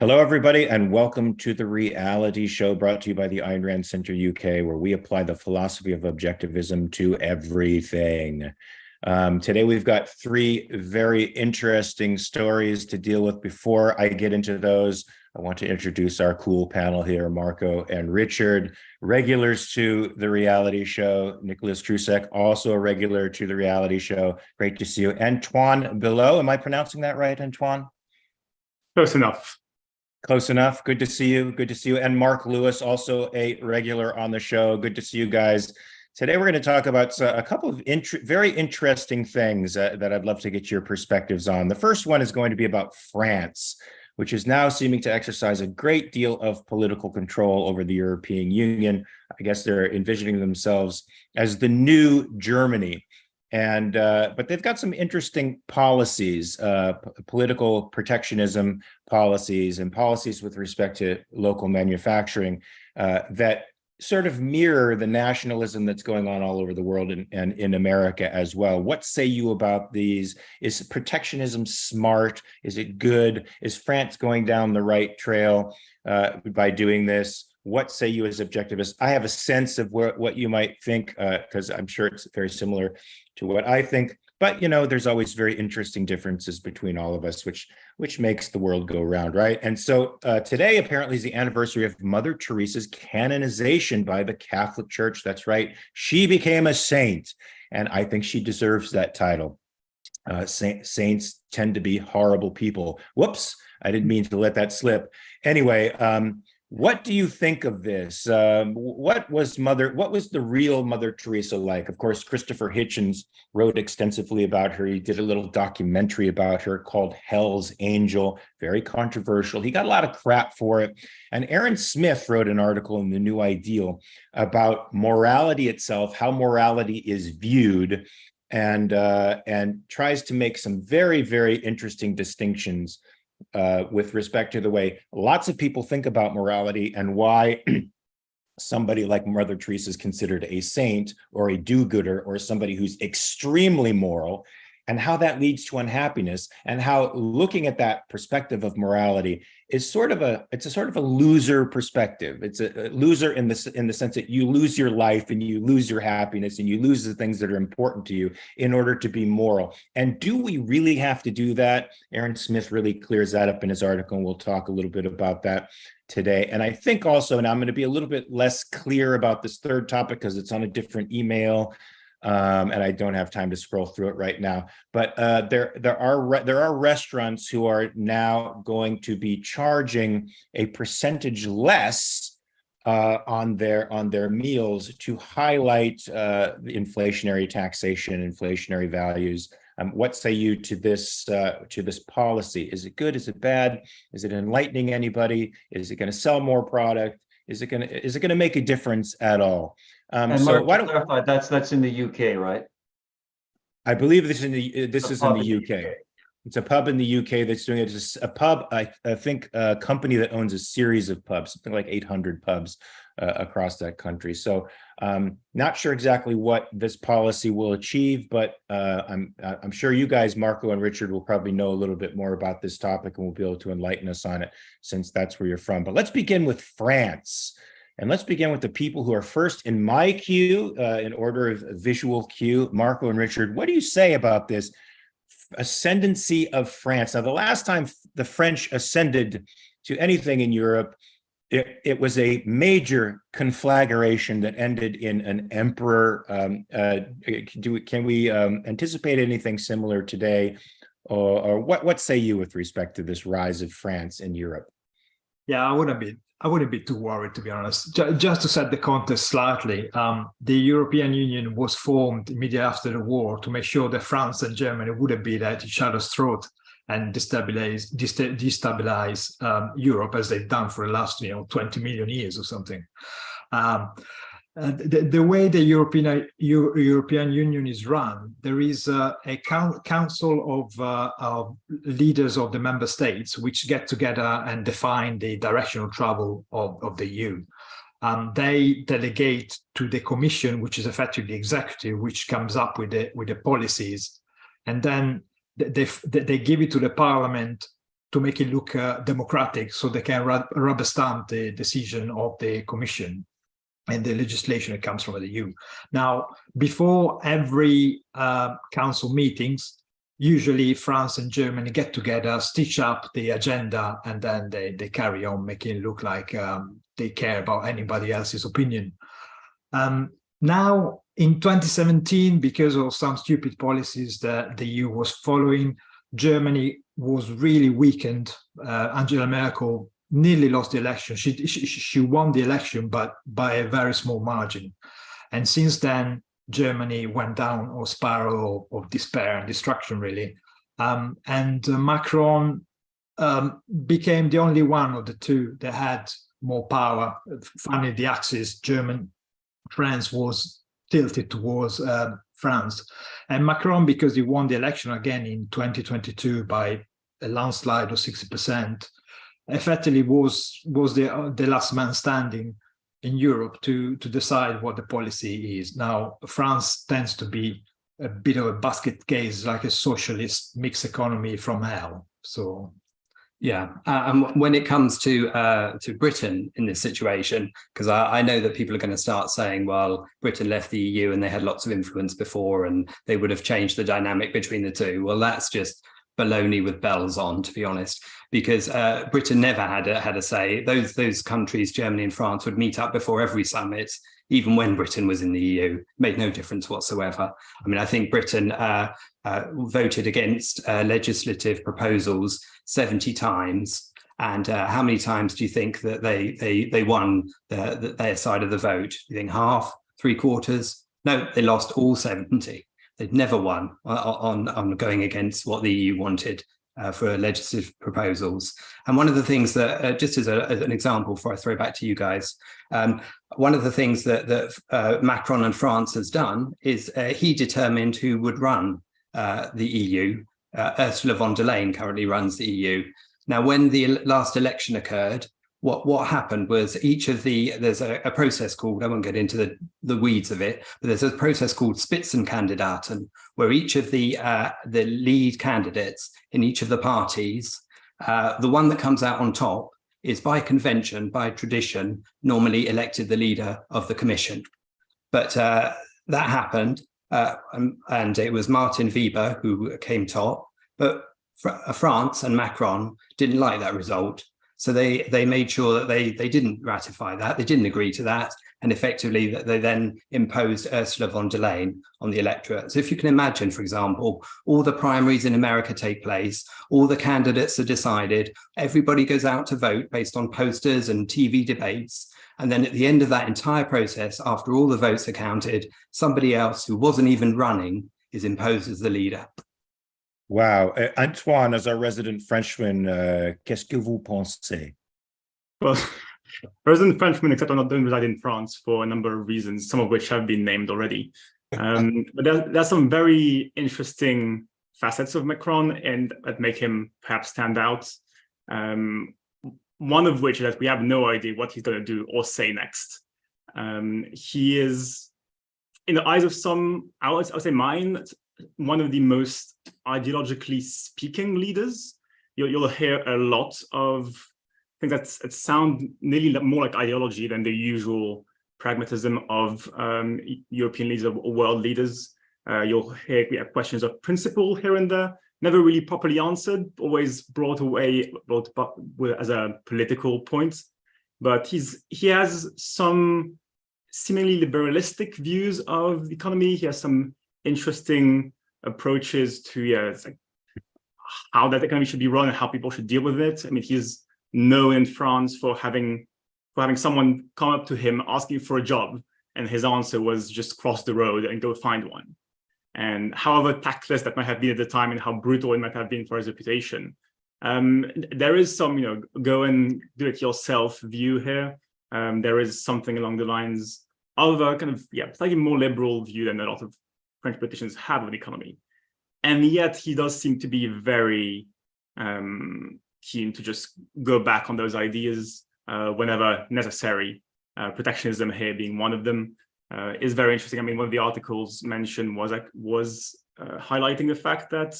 Hello, everybody, and welcome to the reality show brought to you by the Ayn Rand Center UK, where we apply the philosophy of objectivism to everything. Today, we've got three very interesting stories to deal with. Before I get into those, I want to introduce our cool panel here, Marco and Richard, regulars to the reality show. Nicolas Krusek, also a regular to the reality show. Great to see you. Antoine Below, am I pronouncing that right, Antoine? Close enough. Close enough. Good to see you. Good to see you. And Mark Lewis, also a regular on the show. Good to see you guys. Today, we're going to talk about a couple of very interesting things that I'd love to get your perspectives on. The first one is going to be about France, which is now seeming to exercise a great deal of political control over the European Union. I guess they're envisioning themselves as the new Germany. But they've got some interesting policies, political protectionism policies and policies with respect to local manufacturing that sort of mirror the nationalism that's going on all over the world and in America as well. What say you about these? Is protectionism smart? Is it good? Is France going down the right trail by doing this? What say you as objectivists? I have a sense of what you might think, because I'm sure it's very similar to what I think. But, you know, there's always very interesting differences between all of us, which makes the world go round, right? And so today, apparently, is the anniversary of Mother Teresa's canonization by the Catholic Church. That's right. She became a saint, and I think she deserves that title. Saints tend to be horrible people. Whoops, I didn't mean to let that slip. Anyway, what do you think of this? What was the real Mother Teresa like? Of course, Christopher Hitchens wrote extensively about her. He did a little documentary about her called Hell's Angel, very controversial. He got a lot of crap for it. And Aaron Smith wrote an article in The New Ideal about morality itself, how morality is viewed, and tries to make some very, very interesting distinctions with respect to the way lots of people think about morality and why somebody like Mother Teresa is considered a saint or a do-gooder or somebody who's extremely moral, and how that leads to unhappiness, and how looking at that perspective of morality is a sort of a loser perspective. It's a loser in the sense that you lose your life and you lose your happiness and you lose the things that are important to you in order to be moral. And do we really have to do that? Aaron Smith really clears that up in his article, and we'll talk a little bit about that today. And I think also, and I'm going to be a little bit less clear about this third topic because it's on a different email. And I don't have time to scroll through it right now. But there are restaurants who are now going to be charging a percentage less on their meals to highlight the inflationary taxation, inflationary values. What say you to this policy? Is it good? Is it bad? Is it enlightening anybody? Is it going to sell more product? Is it going to make a difference at all? And so Mark, why to don't clarify, that's in the UK, right? I believe this is in the UK. UK. It's a pub in the UK that's doing it. It's a pub, I think, a company that owns a series of pubs, something like 800 pubs across that country. So not sure exactly what this policy will achieve, but I'm sure you guys, Marco and Richard, will probably know a little bit more about this topic and will be able to enlighten us on it, since that's where you're from. But let's begin with France. And let's begin with the people who are first in my queue, in order of visual queue. Marco and Richard, what do you say about this ascendancy of France? Now, the last time the French ascended to anything in Europe, it was a major conflagration that ended in an emperor. Can we anticipate anything similar today? Or what say you with respect to this rise of France in Europe? Yeah, I wouldn't be too worried, to be honest. Just to set the context slightly, the European Union was formed immediately after the war to make sure that France and Germany wouldn't be at each other's throat and destabilize Europe, as they've done for the last 20 million years or something. The way the European Union is run, there is a council of leaders of the member states which get together and define the direction of travel of the EU. They delegate to the Commission, which is effectively the executive, which comes up with the policies, and then they give it to the Parliament to make it look democratic, so they can rubber stamp the decision of the Commission and the legislation that comes from the EU. Now, before every council meetings, usually France and Germany get together, stitch up the agenda, and then they carry on making it look like they care about anybody else's opinion. Now, in 2017, because of some stupid policies that the EU was following, Germany was really weakened. Angela Merkel nearly lost the election. She won the election, but by a very small margin. And since then, Germany went down a spiral of despair and destruction, really. And Macron became the only one of the two that had more power. Finally, the axis France was tilted towards France. And Macron, because he won the election again in 2022 by a landslide of 60%, effectively was the last man standing in Europe to decide what the policy is. Now, France tends to be a bit of a basket case, like a socialist mixed economy from hell. So, yeah, and when it comes to Britain in this situation, because I know that people are going to start saying, well, Britain left the EU and they had lots of influence before, and they would have changed the dynamic between the two. Well, that's just baloney with bells on, to be honest, because Britain never had a say. Those countries, Germany and France, would meet up before every summit, even when Britain was in the EU. Made no difference whatsoever. I mean, I think Britain voted against legislative proposals 70 times. And how many times do you think that they won their side of the vote? Do you think half, three quarters? No, they lost all 70. They'd never won on going against what the EU wanted for legislative proposals. And one of the things that, just as an example before I throw back to you guys, one of the things that Macron and France has done is he determined who would run the EU. Ursula von der Leyen currently runs the EU. Now, when the last election occurred, what happened was there's a process called, I won't get into the weeds of it, but there's a process called Spitzenkandidaten, where each of the lead candidates in each of the parties, the one that comes out on top is by convention, by tradition, normally elected the leader of the commission. But that happened, and it was Martin Weber who came top, but France and Macron didn't like that result. So they made sure that they didn't ratify that, they didn't agree to that, and effectively that they then imposed Ursula von der Leyen on the electorate. So if you can imagine, for example, all the primaries in America take place, all the candidates are decided, everybody goes out to vote based on posters and TV debates, and then at the end of that entire process, after all the votes are counted, somebody else who wasn't even running is imposed as the leader. Wow. Antoine, as our resident Frenchman, qu'est-ce que vous pensez? Well, resident Frenchman, except I don't reside in France for a number of reasons, some of which have been named already. But there's some very interesting facets of Macron and that make him perhaps stand out. One of which is that we have no idea what he's going to do or say next. He is, in the eyes of some, I would say mine, one of the most ideologically speaking leaders. You'll hear a lot of things that sound nearly more like ideology than the usual pragmatism of European leaders or world leaders. You'll hear questions of principle here and there, never really properly answered, always brought as a political point. But he has some seemingly liberalistic views of the economy. He has some interesting approaches to like how that economy should be run and how people should deal with it. I mean, he's known in France for having someone come up to him asking for a job, and his answer was just cross the road and go find one. And however tactless that might have been at the time and how brutal it might have been for his reputation, there is some, go and do it yourself view here. There is something along the lines of a kind of, slightly more liberal view than a lot of French politicians have of the economy. And yet he does seem to be very keen to just go back on those ideas whenever necessary. Protectionism here being one of them is very interesting. I mean, one of the articles mentioned was highlighting the fact that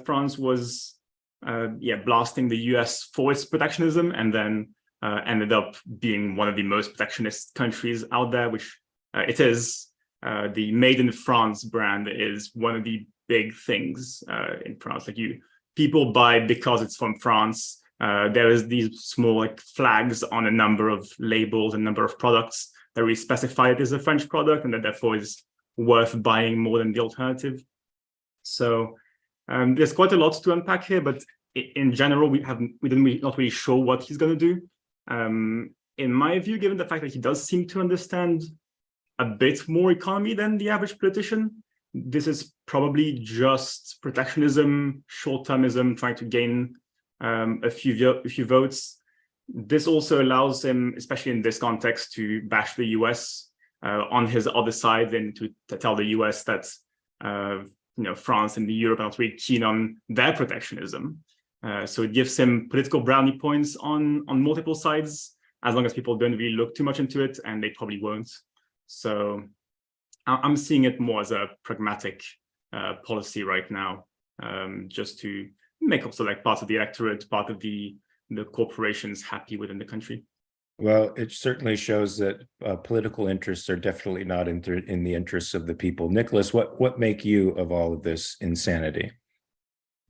France was blasting the US for its protectionism, and then ended up being one of the most protectionist countries out there, which it is. The Made in France brand is one of the big things in France. Like people buy because it's from France. There is these small flags on a number of labels, a number of products that we specify it as a French product, and that therefore is worth buying more than the alternative. So there's quite a lot to unpack here, but in general, not really sure what he's going to do. In my view, given the fact that he does seem to understand a bit more economy than the average politician, this is probably just protectionism, short-termism, trying to gain a few votes. This also allows him, especially in this context, to bash the US on his other side, and to tell the US that France and Europe are not really keen on their protectionism. So it gives him political brownie points on multiple sides, as long as people don't really look too much into it, and they probably won't. So I'm seeing it more as a pragmatic policy right now, just to make also part of the electorate, part of the corporations happy within the country. Well, it certainly shows that political interests are definitely not in the interests of the people. Nicolas, what make you of all of this insanity?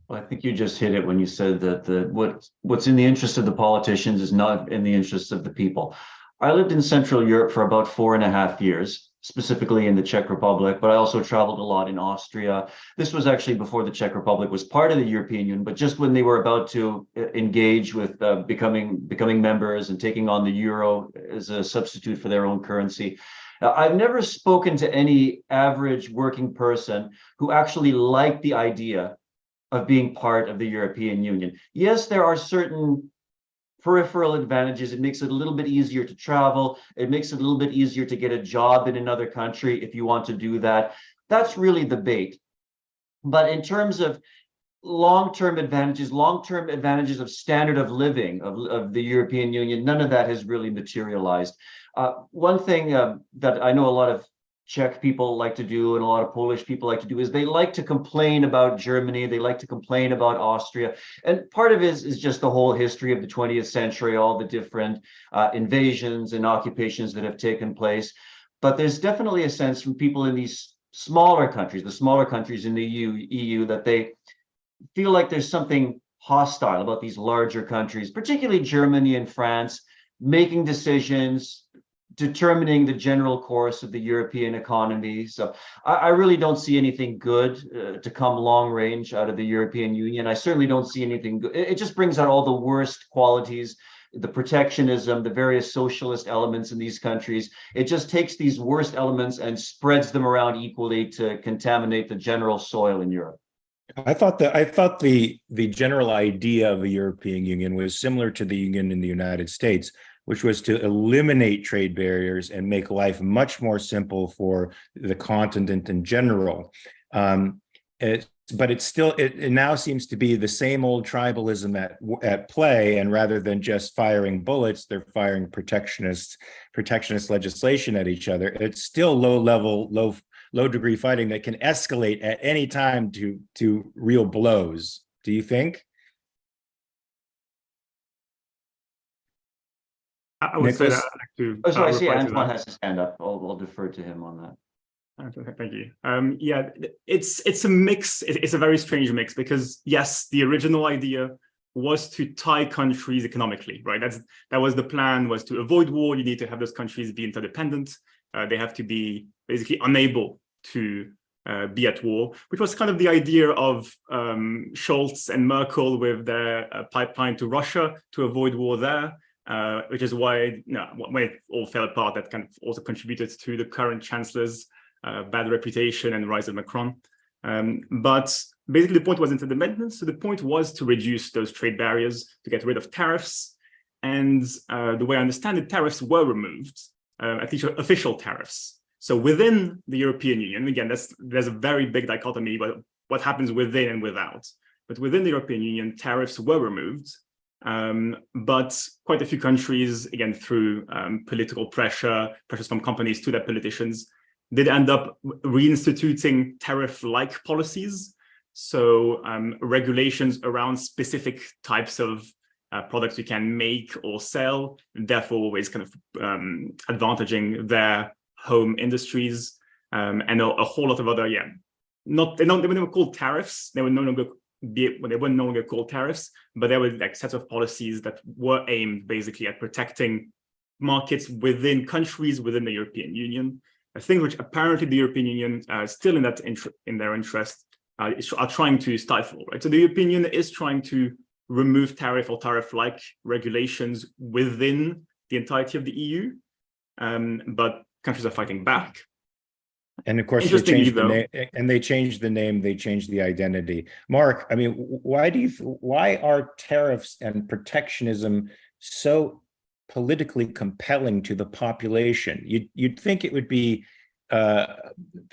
Well, I think you just hit it when you said that what's in the interest of the politicians is not in the interest of the people. I lived in Central Europe for about 4.5 years, specifically in the Czech Republic, but I also traveled a lot in Austria. This was actually before the Czech Republic was part of the European Union, but just when they were about to engage with becoming members and taking on the euro as a substitute for their own currency. I've never spoken to any average working person who actually liked the idea of being part of the European Union. Yes, there are certain peripheral advantages. It makes it a little bit easier to travel. It makes it a little bit easier to get a job in another country if you want to do that. That's really the bait. But in terms of long-term advantages of standard of living of the European Union, none of that has really materialized. One thing that I know a lot of Czech people like to do, and a lot of Polish people like to do, is they like to complain about Germany. They like to complain about Austria. And part of it is just the whole history of the 20th century, all the different invasions and occupations that have taken place. But there's definitely a sense from people in these smaller countries, the smaller countries in the EU, that they feel like there's something hostile about these larger countries, particularly Germany and France, making decisions, determining the general course of the European economy. So I really don't see anything good to come long range out of the European Union. I certainly don't see anything good. It just brings out all the worst qualities, the protectionism, the various socialist elements in these countries. It just takes these worst elements and spreads them around equally to contaminate the general soil in Europe. I thought the general idea of a European Union was similar to the union in the United States, which was to eliminate trade barriers and make life much more simple for the continent in general. But it now seems to be the same old tribalism at play, and rather than just firing bullets, they're firing protectionist legislation at each other. It's still low degree fighting that can escalate at any time to real blows. Do you think? I would say that Oh, sorry, I see Antoine has his hand up. I'll defer to him on that. Okay, thank you. Yeah, it's a mix. It's a very strange mix, because yes, the original idea was to tie countries economically, right? That was the plan, was to avoid war. You need to have those countries be interdependent. They have to be basically unable to be at war, which was kind of the idea of Scholz and Merkel with their pipeline to Russia to avoid war there. Which is why, when it all fell apart, that kind of also contributed to the current chancellor's bad reputation and rise of Macron. But basically, the point wasn't interdependence. So the point was to reduce those trade barriers, to get rid of tariffs. And the way I understand it, tariffs were removed, at least official tariffs. So within the European Union, again, there's a very big dichotomy about what happens within and without. But within the European Union, tariffs were removed. But quite a few countries, again, through political pressures from companies to their politicians, did end up reinstituting tariff-like policies. So regulations around specific types of products you can make or sell, and therefore always kind of advantaging their home industries, and a whole lot of other, they were never called tariffs. They were no longer called tariffs, but there were like sets of policies that were aimed basically at protecting markets within countries within the European Union. A thing which apparently the European Union, still in their interest, are trying to stifle. Right, so the European Union is trying to remove tariff or tariff-like regulations within the entirety of the EU, but countries are fighting back. And of course, they changed the name, they changed the identity. Mark, I mean, why are tariffs and protectionism so politically compelling to the population? You'd think it would be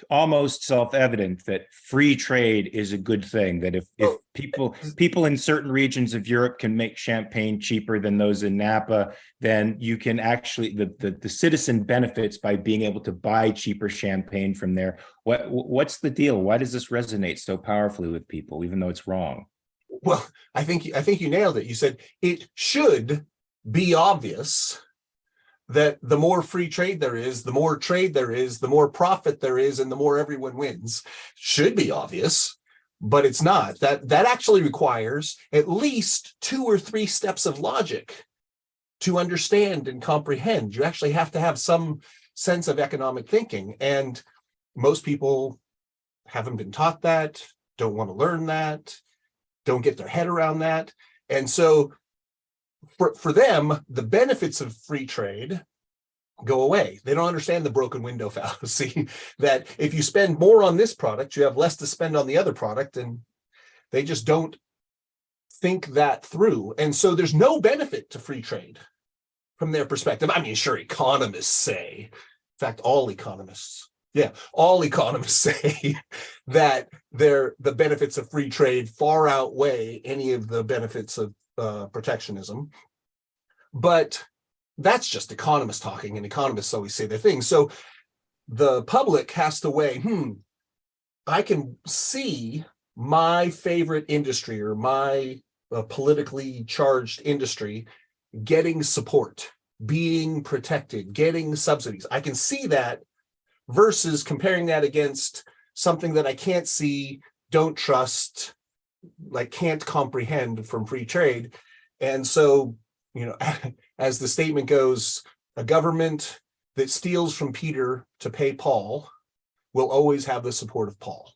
almost self-evident that free trade is a good thing, that if people in certain regions of Europe can make champagne cheaper than those in Napa, then you can actually, the citizen benefits by being able to buy cheaper champagne from there. What's the deal? Why does this resonate so powerfully with people, even though it's wrong? Well, I think you nailed it. You said it should be obvious that the more free trade there is, the more trade there is, the more profit there is, and the more everyone wins. Should be obvious, but it's not. That actually requires at least 2 or 3 steps of logic to understand and comprehend. You actually have to have some sense of economic thinking, and most people haven't been taught that, don't want to learn that, don't get their head around that. And so for them, the benefits of free trade go away. They don't understand the broken window fallacy, that if you spend more on this product, you have less to spend on the other product, and they just don't think that through. And so there's no benefit to free trade from their perspective. I mean, sure, economists say, in fact, all economists say that the benefits of free trade far outweigh any of the benefits of protectionism. But that's just economists talking, and economists always say their thing. So the public has to weigh, I can see my favorite industry or my politically charged industry getting support, being protected, getting subsidies. I can see that versus comparing that against something that I can't see, don't trust, like can't comprehend from free trade. And so, as the statement goes, a government that steals from Peter to pay Paul will always have the support of Paul,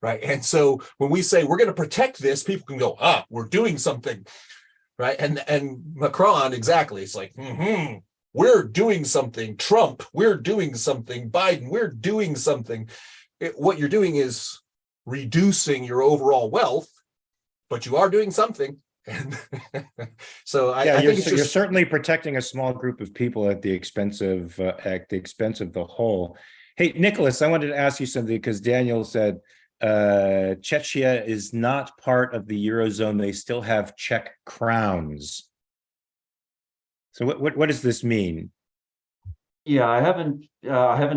right? And so when we say we're going to protect this, people can go, we're doing something, right? And Macron, exactly, it's like, we're doing something. Trump, we're doing something. Biden, we're doing something. What you're doing is reducing your overall wealth, but you are doing something. And so I think you're certainly protecting a small group of people at the expense of the whole. Hey, Nicolas, I wanted to ask you something, because Daniel said Czechia is not part of the Eurozone. They still have Czech crowns. So what does this mean? Yeah, I haven't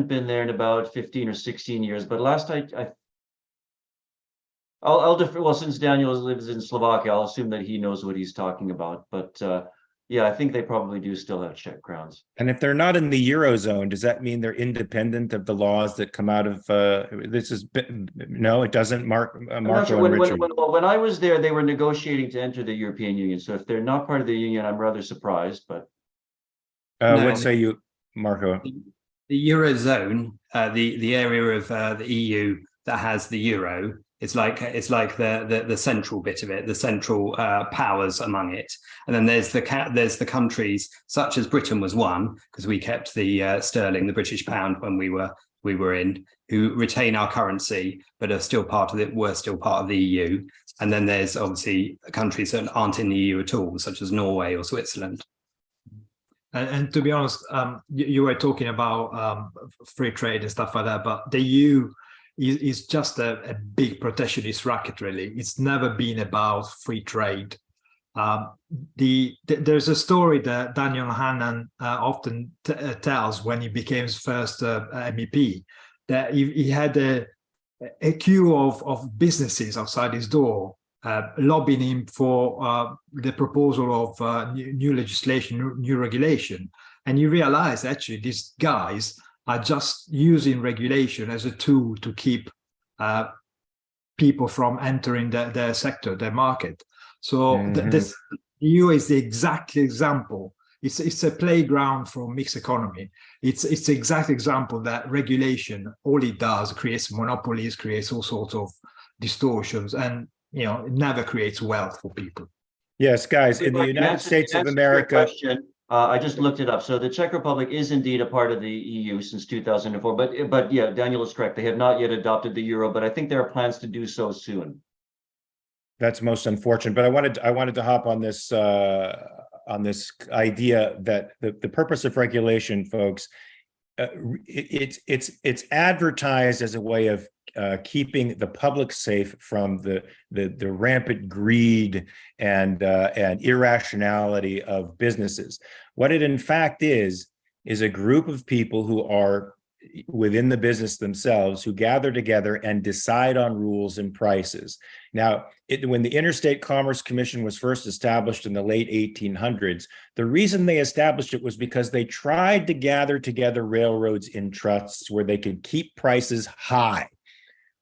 been there in about 15 or 16 years, but last I'll defer. Well, since Daniel lives in Slovakia, I'll assume that he knows what he's talking about. But yeah, I think they probably do still have Czech crowns. And if they're not in the Eurozone, does that mean they're independent of the laws that come out of no, it doesn't, Marco and Richard? When I was there, they were negotiating to enter the European Union. So if they're not part of the Union, I'm rather surprised. But what say you, Marco? The Eurozone, the area of the EU that has the euro, it's like the central bit of it, the central powers among it, and then there's the countries such as Britain was one, because we kept the sterling, the British pound, when we were in, who retain our currency but are still part of the EU. And then there's obviously countries that aren't in the EU at all, such as Norway or Switzerland. And to be honest, you were talking about free trade and stuff like that, but the EU is just a big protectionist racket, really. It's never been about free trade. There's a story that Daniel Hannan often tells when he became first MEP, that he had a queue of businesses outside his door, lobbying him for the proposal of new legislation, new regulation. And you realize actually these guys are just using regulation as a tool to keep people from entering their sector, their market. So this EU is the exact example. It's a playground for mixed economy. It's the exact example that regulation, all it does, creates monopolies, creates all sorts of distortions, and it never creates wealth for people. Yes, guys, in the United States of America. I just looked it up. So the Czech Republic is indeed a part of the EU since 2004. But yeah, Daniel is correct. They have not yet adopted the euro, but I think there are plans to do so soon. That's most unfortunate. But I wanted to hop on this idea that the purpose of regulation, folks, it's advertised as a way of keeping the public safe from the rampant greed and irrationality of businesses. What it in fact is a group of people who are within the business themselves who gather together and decide on rules and prices. Now, when the Interstate Commerce Commission was first established in the late 1800s, the reason they established it was because they tried to gather together railroads in trusts where they could keep prices high.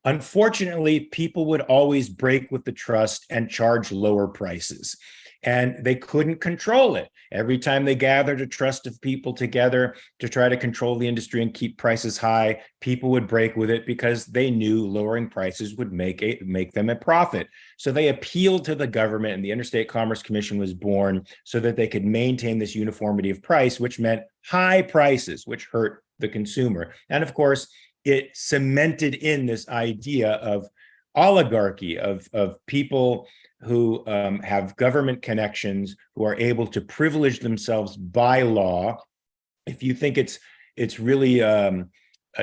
Unfortunately, people would always break with the trust and charge lower prices, and they couldn't control it. Every time they gathered a trust of people together to try to control the industry and keep prices high, people would break with it because they knew lowering prices would make them a profit. So they appealed to the government, and the Interstate Commerce Commission was born so that they could maintain this uniformity of price, which meant high prices, which hurt the consumer. And of course, it cemented in this idea of oligarchy, of people who have government connections, who are able to privilege themselves by law. If you think it's really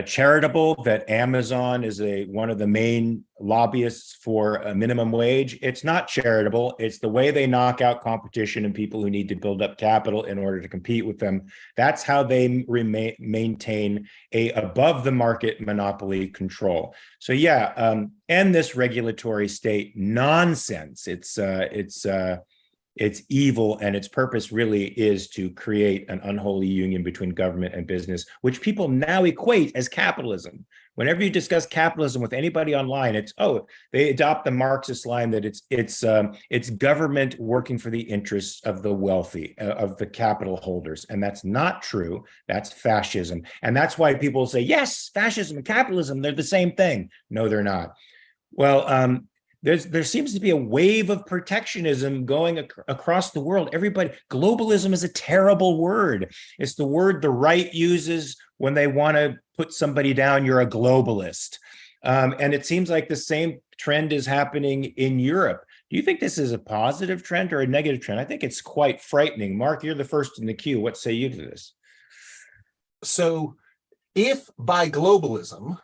charitable that Amazon is one of the main lobbyists for a minimum wage, it's not charitable. It's the way they knock out competition and people who need to build up capital in order to compete with them. That's how they maintain a above the market monopoly control. So yeah, and this regulatory state nonsense. It's evil, and its purpose really is to create an unholy union between government and business, which people now equate as capitalism. Whenever you discuss capitalism with anybody online, they adopt the Marxist line that it's government working for the interests of the wealthy, of the capital holders, and that's not true. That's fascism, and that's why people say, yes, fascism and capitalism, they're the same thing. No, they're not. Well, there seems to be a wave of protectionism going across the world. Globalism is a terrible word. It's the word the right uses when they want to put somebody down. You're a globalist. And it seems like the same trend is happening in Europe. Do you think this is a positive trend or a negative trend? I think it's quite frightening. Mark, you're the first in the queue. What say you to this? So if by globalism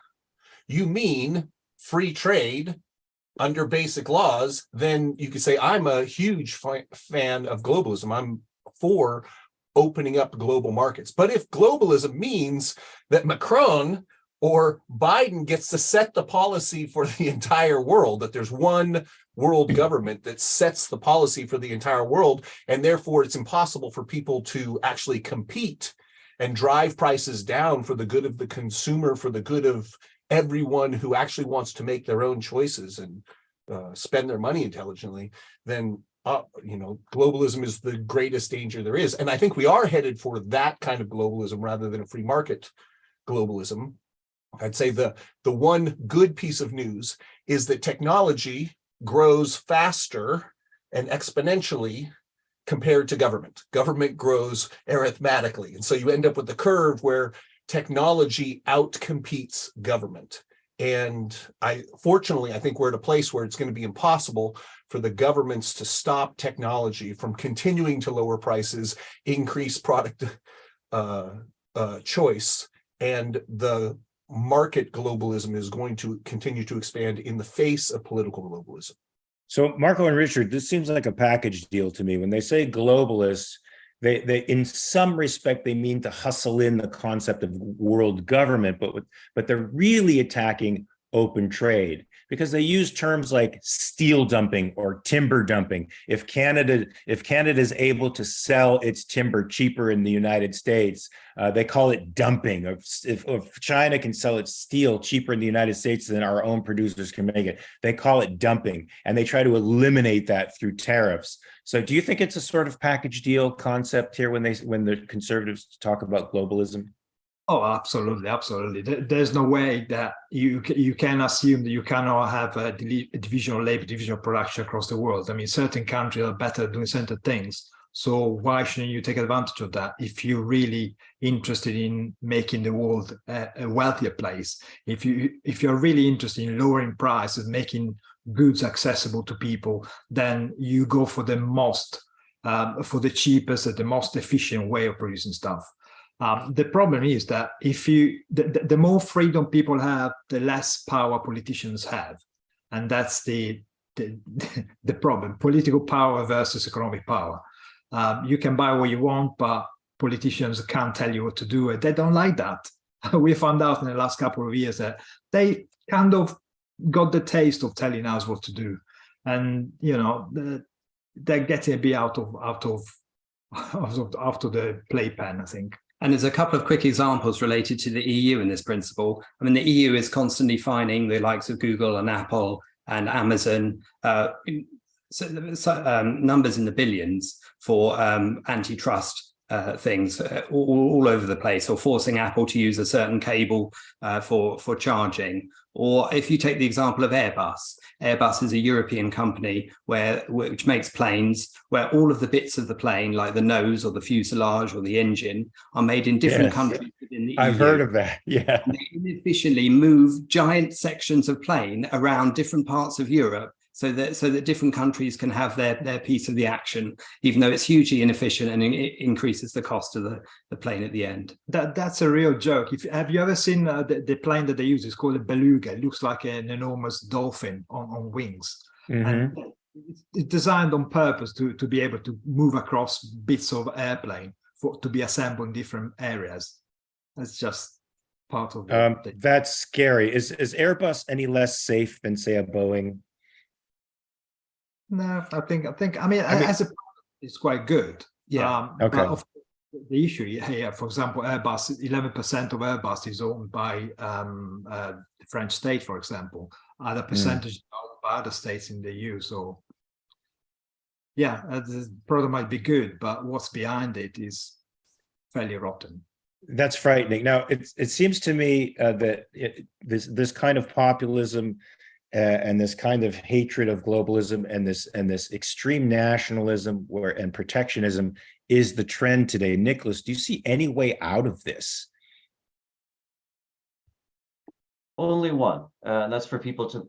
you mean free trade under basic laws, then you could say I'm a huge fan of globalism. I'm for opening up global markets. But if globalism means that Macron or Biden gets to set the policy for the entire world, that there's one world government that sets the policy for the entire world, and therefore it's impossible for people to actually compete and drive prices down for the good of the consumer, for the good of everyone who actually wants to make their own choices and spend their money intelligently, then globalism is the greatest danger there is. And I think we are headed for that kind of globalism rather than a free market globalism. I'd say the one good piece of news is that technology grows faster and exponentially compared to government. Government grows arithmetically. And so you end up with the curve where technology outcompetes government. And fortunately, I think we're at a place where it's going to be impossible for the governments to stop technology from continuing to lower prices, increase product choice, and the market globalism is going to continue to expand in the face of political globalism. So Marco and Richard, this seems like a package deal to me. When they say globalists, they in some respect, they mean to hustle in the concept of world government, but they're really attacking open trade, because they use terms like steel dumping or timber dumping. If Canada is able to sell its timber cheaper in the United States, they call it dumping. If China can sell its steel cheaper in the United States than our own producers can make it, they call it dumping, and they try to eliminate that through tariffs. So do you think it's a sort of package deal concept here when the conservatives talk about globalism? Oh, absolutely, absolutely. There's no way that you can assume that you cannot have a division of labor, division of production across the world. I mean, certain countries are better at doing certain things. So why shouldn't you take advantage of that if you're really interested in making the world a wealthier place? If you're really interested in lowering prices, making goods accessible to people, then you go for the for the cheapest and the most efficient way of producing stuff. The problem is that if the more freedom people have, the less power politicians have, and that's the problem: political power versus economic power. You can buy what you want, but politicians can't tell you what to do, and they don't like that. We found out in the last couple of years that they kind of got the taste of telling us what to do, and they're getting a bit out of the playpen, I think. And there's a couple of quick examples related to the EU in this principle. I mean, the EU is constantly fining the likes of Google and Apple and Amazon, numbers in the billions for antitrust things all over the place, or forcing Apple to use a certain cable for charging. Or if you take the example of Airbus is a European company which makes planes where all of the bits of the plane, like the nose or the fuselage or the engine, are made in different countries within the EU. I've heard of that, yeah. And they inefficiently move giant sections of plane around different parts of Europe so that different countries can have their piece of the action, even though it's hugely inefficient and it increases the cost of the plane at the end. That's a real joke. Have you ever seen the plane that they use? It's called a beluga. It looks like an enormous dolphin on wings. Mm-hmm. And it's designed on purpose to be able to move across bits of airplane to be assembled in different areas. That's just part of the That's scary. Is Airbus any less safe than, say, a Boeing? No, I mean, as a product, it's quite good. Yeah. Okay. But the issue here, for example, Airbus, 11% of Airbus is owned by the French state, for example. Other percentage owned by other states in the EU. So, yeah, the product might be good, but what's behind it is fairly rotten. That's frightening. Now, it seems to me that this kind of populism and this kind of hatred of globalism and this extreme nationalism and protectionism is the trend today. Nicolas, do you see any way out of this? Only one, and that's for people to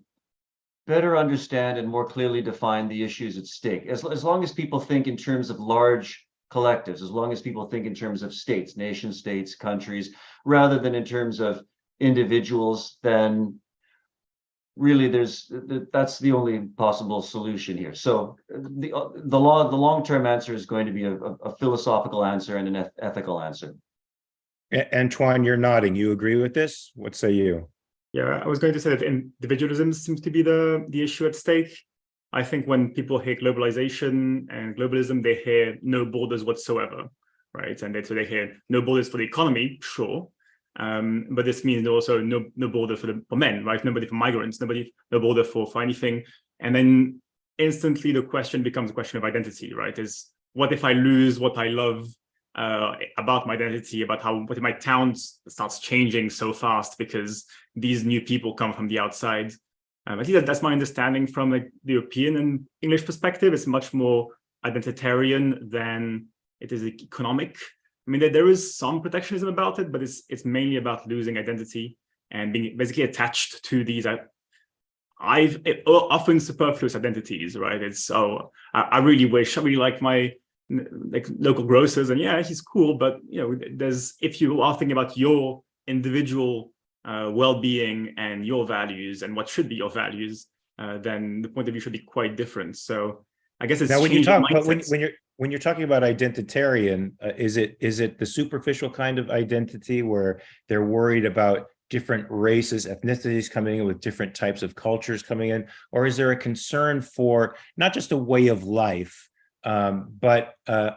better understand and more clearly define the issues at stake. As long as people think in terms of large collectives, as long as people think in terms of states, nation states, countries, rather than in terms of individuals, then really that's the only possible solution here. So the long-term answer is going to be a philosophical answer and an ethical answer. Antoine, you're nodding. You agree with this? What say you? Yeah, I was going to say that individualism seems to be the issue at stake. I think when people hear globalization and globalism, they hear no borders whatsoever, right? And so they hear no borders for the economy, sure. But this means also no border for men, right? Nobody for migrants, no border for anything. And then instantly the question becomes a question of identity, right? Is what if I lose what I love about my identity, what if my town starts changing so fast because these new people come from the outside? I think that's my understanding from the European and English perspective. It's much more identitarian than it is economic. I mean, there is some protectionism about it, but it's mainly about losing identity and being basically attached to these often superfluous identities, right? It's I really like my local grocers, and yeah, he's cool, but if you are thinking about your individual well-being and your values and what should be your values, then the point of view should be quite different. So I guess it's now when you're talking about identitarian, is it the superficial kind of identity where they're worried about different races, ethnicities coming in, with different types of cultures coming in? Or is there a concern for not just a way of life, but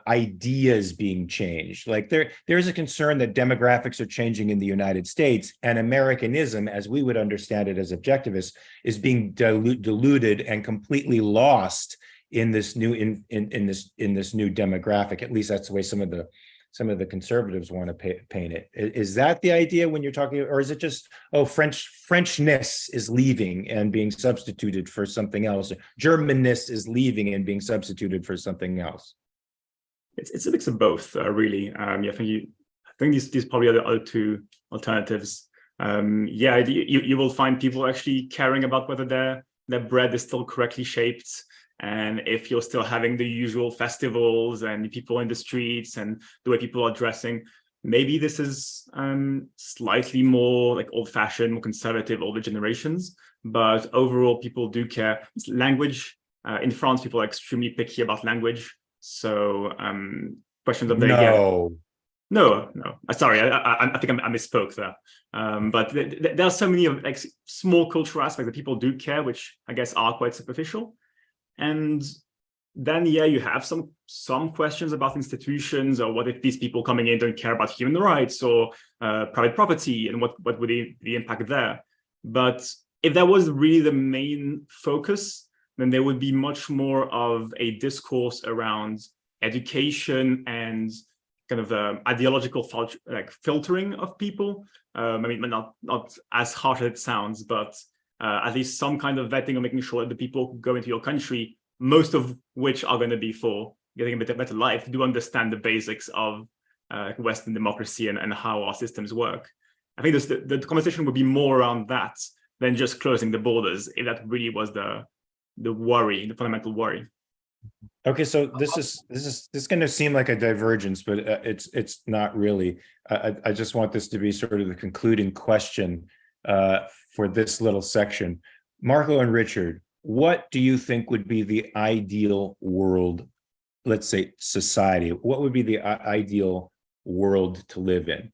ideas being changed? Like there's a concern that demographics are changing in the United States, and Americanism, as we would understand it as objectivists, is being diluted and completely lost in this new in this new demographic. At least that's the way some of the conservatives want to paint it. Is that the idea when you're talking, or is it just, oh, Frenchness is leaving and being substituted for something else? Germanness is leaving and being substituted for something else? It's a mix of both, really. I think these probably are the other two alternatives. You will find people actually caring about whether their bread is still correctly shaped, and if you're still having the usual festivals and people in the streets and the way people are dressing. Maybe this is slightly more like old-fashioned, more conservative, older generations, but overall people do care. It's language. In France, people are extremely picky about language. So questions of the No. Sorry, I think I misspoke there. But there are so many of like small cultural aspects that people do care, which I guess are quite superficial. And then, you have some questions about institutions, or what if these people coming in don't care about human rights or private property, and what would be the impact there? But if that was really the main focus, then there would be much more of a discourse around education and kind of ideological filtering of people. Not as harsh as it sounds, but at least some kind of vetting or making sure that the people who go into your country, most of which are going to be for getting a better life, do understand the basics of Western democracy and how our systems work. I think the conversation would be more around that than just closing the borders, if that really was the worry, the fundamental worry. Okay, so this is going to seem like a divergence, but it's not really. I just want this to be sort of the concluding question for this little section. Marco and Richard, what do you think would be the ideal world, let's say society? What would be the ideal world to live in?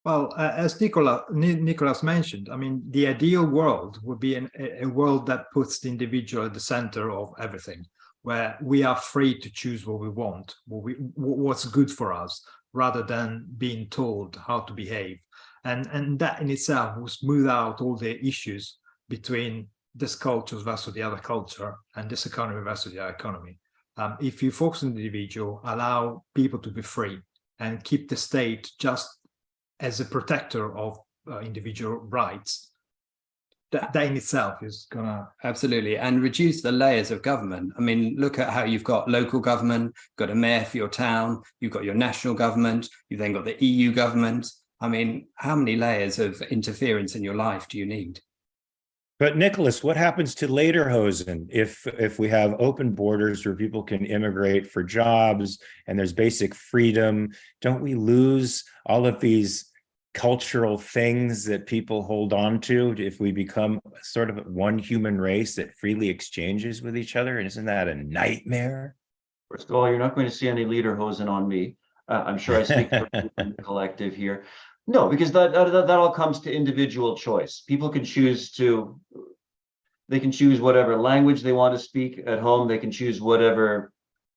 Well, as Nicolas mentioned, the ideal world would be a world that puts the individual at the center of everything, where we are free to choose what we want, what's good for us, rather than being told how to behave. And that in itself will smooth out all the issues between this culture versus the other culture and this economy versus the other economy. If you focus on the individual, allow people to be free, and keep the state just as a protector of individual rights, that in itself is gonna... Absolutely, and reduce the layers of government. Look at how you've got local government, got a mayor for your town, you've got your national government, you've then got the EU government. How many layers of interference in your life do you need? But Nicolas, what happens to lederhosen if we have open borders where people can immigrate for jobs and there's basic freedom? Don't we lose all of these cultural things that people hold on to if we become sort of one human race that freely exchanges with each other? And isn't that a nightmare? First of all, you're not going to see any lederhosen on me. I'm sure I speak for the collective here. No, because that all comes to individual choice. People can choose whatever language they want to speak at home. They can choose whatever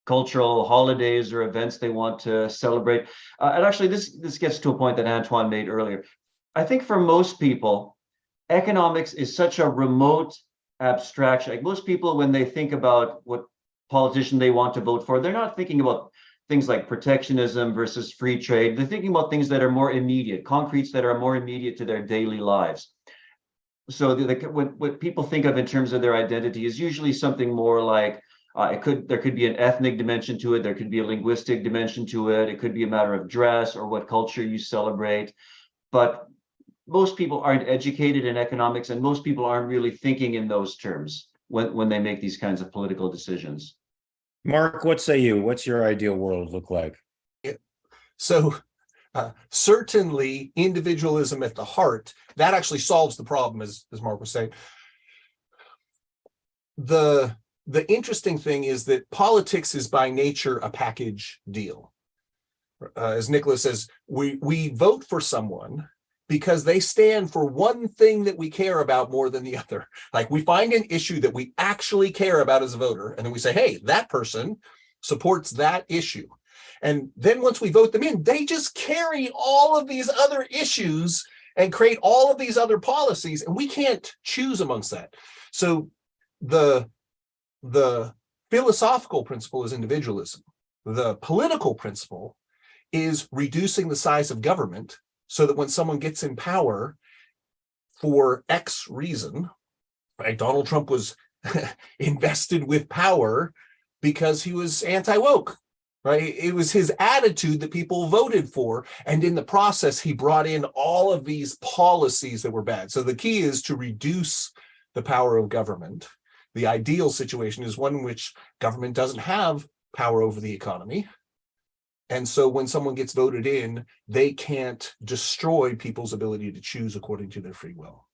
cultural holidays or events they want to celebrate. And actually, this gets to a point that Antoine made earlier. I think for most people, economics is such a remote abstraction. Like most people, when they think about what politician they want to vote for, they're not thinking about things like protectionism versus free trade. They're thinking about things that are more immediate, concretes that are more immediate to their daily lives. So what people think of in terms of their identity is usually something more like there could be an ethnic dimension to it, there could be a linguistic dimension to it, it could be a matter of dress or what culture you celebrate. But most people aren't educated in economics, and most people aren't really thinking in those terms when they make these kinds of political decisions. Mark, what say you? What's your ideal world look like? So certainly individualism at the heart, that actually solves the problem, as Mark was saying. The interesting thing is that politics is by nature a package deal. As Nicolas says, we vote for someone, because they stand for one thing that we care about more than the other. Like, we find an issue that we actually care about as a voter, and then we say, hey, that person supports that issue. And then once we vote them in, they just carry all of these other issues and create all of these other policies, and we can't choose amongst that. So the philosophical principle is individualism. The political principle is reducing the size of government so that when someone gets in power for X reason, right? Donald Trump was invested with power because he was anti-woke, right? It was his attitude that people voted for. And in the process, he brought in all of these policies that were bad. So the key is to reduce the power of government. The ideal situation is one in which government doesn't have power over the economy. And so when someone gets voted in, they can't destroy people's ability to choose according to their free will.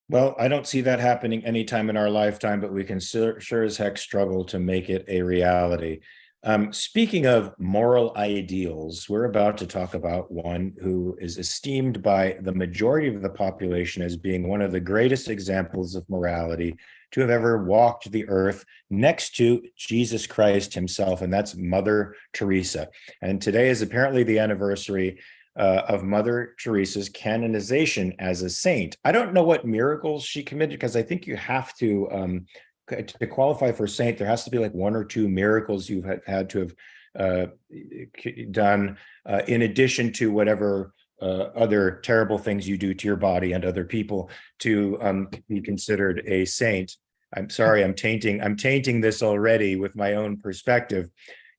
Well, I don't see that happening anytime in our lifetime, but we can sure as heck struggle to make it a reality. Speaking of moral ideals, we're about to talk about one who is esteemed by the majority of the population as being one of the greatest examples of morality to have ever walked the earth, next to Jesus Christ himself, and that's Mother Teresa. And today is apparently the anniversary of Mother Teresa's canonization as a saint. I don't know what miracles she committed, because I think you have to qualify for saint, there has to be like one or two miracles you've had to have done in addition to whatever other terrible things you do to your body and other people to be considered a saint. I'm sorry, I'm tainting this already with my own perspective.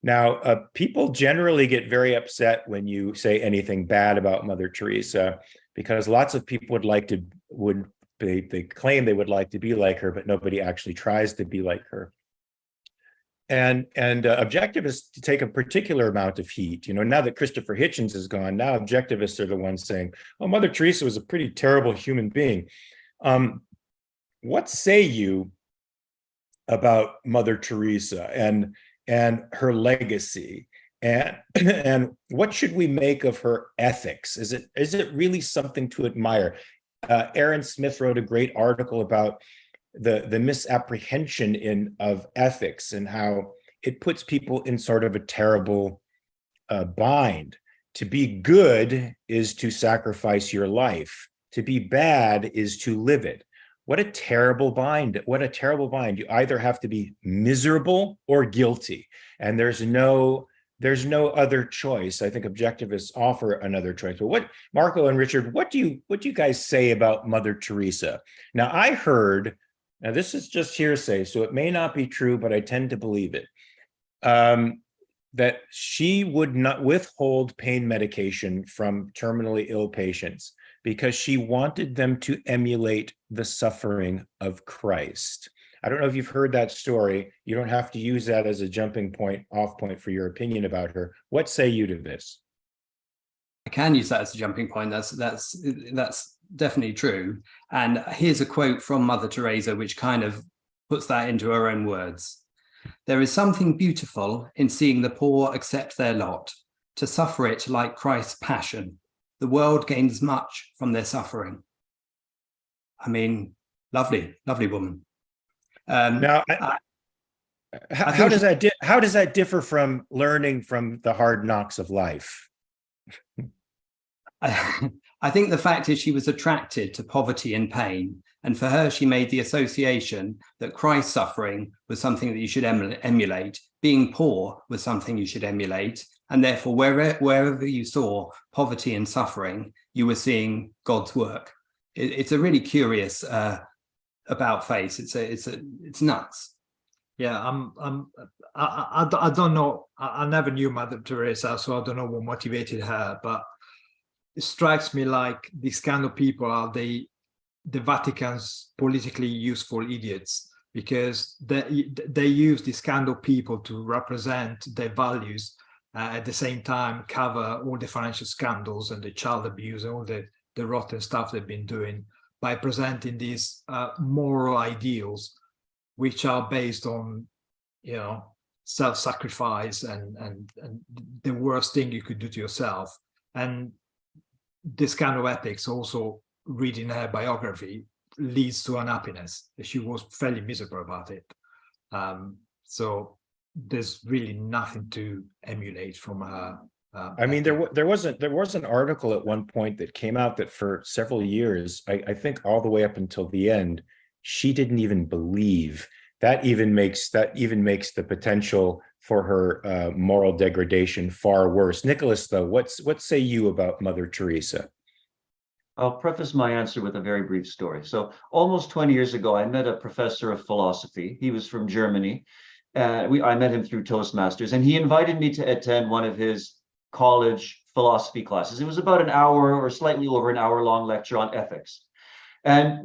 Now, people generally get very upset when you say anything bad about Mother Teresa, because lots of people they claim they would like to be like her, but nobody actually tries to be like her. And objectivists take a particular amount of heat. You know, now that Christopher Hitchens is gone, now objectivists are the ones saying, "Oh, Mother Teresa was a pretty terrible human being." What say you about Mother Teresa and her legacy, and what should we make of her ethics? Is it really something to admire? Aaron Smith wrote a great article about the misapprehension of ethics and how it puts people in sort of a terrible bind. To be good is to sacrifice your life. To be bad is to live it. What a terrible bind. What a terrible bind. You either have to be miserable or guilty, and there's no other choice. I think objectivists offer another choice. But what, Marco and Richard, what do you guys say about Mother Teresa? Now, I heard, now this is just hearsay, so it may not be true, but I tend to believe it, that she would not withhold pain medication from terminally ill patients because she wanted them to emulate the suffering of Christ. I don't know if you've heard that story. You don't have to use that as a jumping off point for your opinion about her. What say you to this? I can use that as a jumping point. That's definitely true. And here's a quote from Mother Teresa, which kind of puts that into her own words. "There is something beautiful in seeing the poor accept their lot, to suffer it like Christ's passion. The world gains much from their suffering." I mean, lovely woman. Now, how does that differ from learning from the hard knocks of life? I think the fact is she was attracted to poverty and pain, and for her, she made the association that Christ's suffering was something that you should emulate. Being poor was something you should emulate, and therefore, wherever you saw poverty and suffering, you were seeing God's work. It's a really curious about face. It's nuts. Yeah, I don't know. I never knew Mother Teresa, so I don't know what motivated her. But it strikes me like these kind of people are the Vatican's politically useful idiots, because they use these kind of people to represent their values, at the same time cover all the financial scandals and the child abuse and all the rotten stuff they've been doing by presenting these moral ideals, which are based on, self-sacrifice and the worst thing you could do to yourself. And this kind of ethics, also reading her biography, leads to unhappiness. She was fairly miserable about it. So there's really nothing to emulate from her. I mean, there was an article at one point that came out that for several years, I think all the way up until the end, she didn't even believe. That even makes the potential for her moral degradation far worse. Nicolas, though, what say you about Mother Teresa? I'll preface my answer with a very brief story. So almost 20 years ago, I met a professor of philosophy. He was from Germany. I met him through Toastmasters, and he invited me to attend one of his college philosophy classes. It was about an hour or slightly over an hour long lecture on ethics. And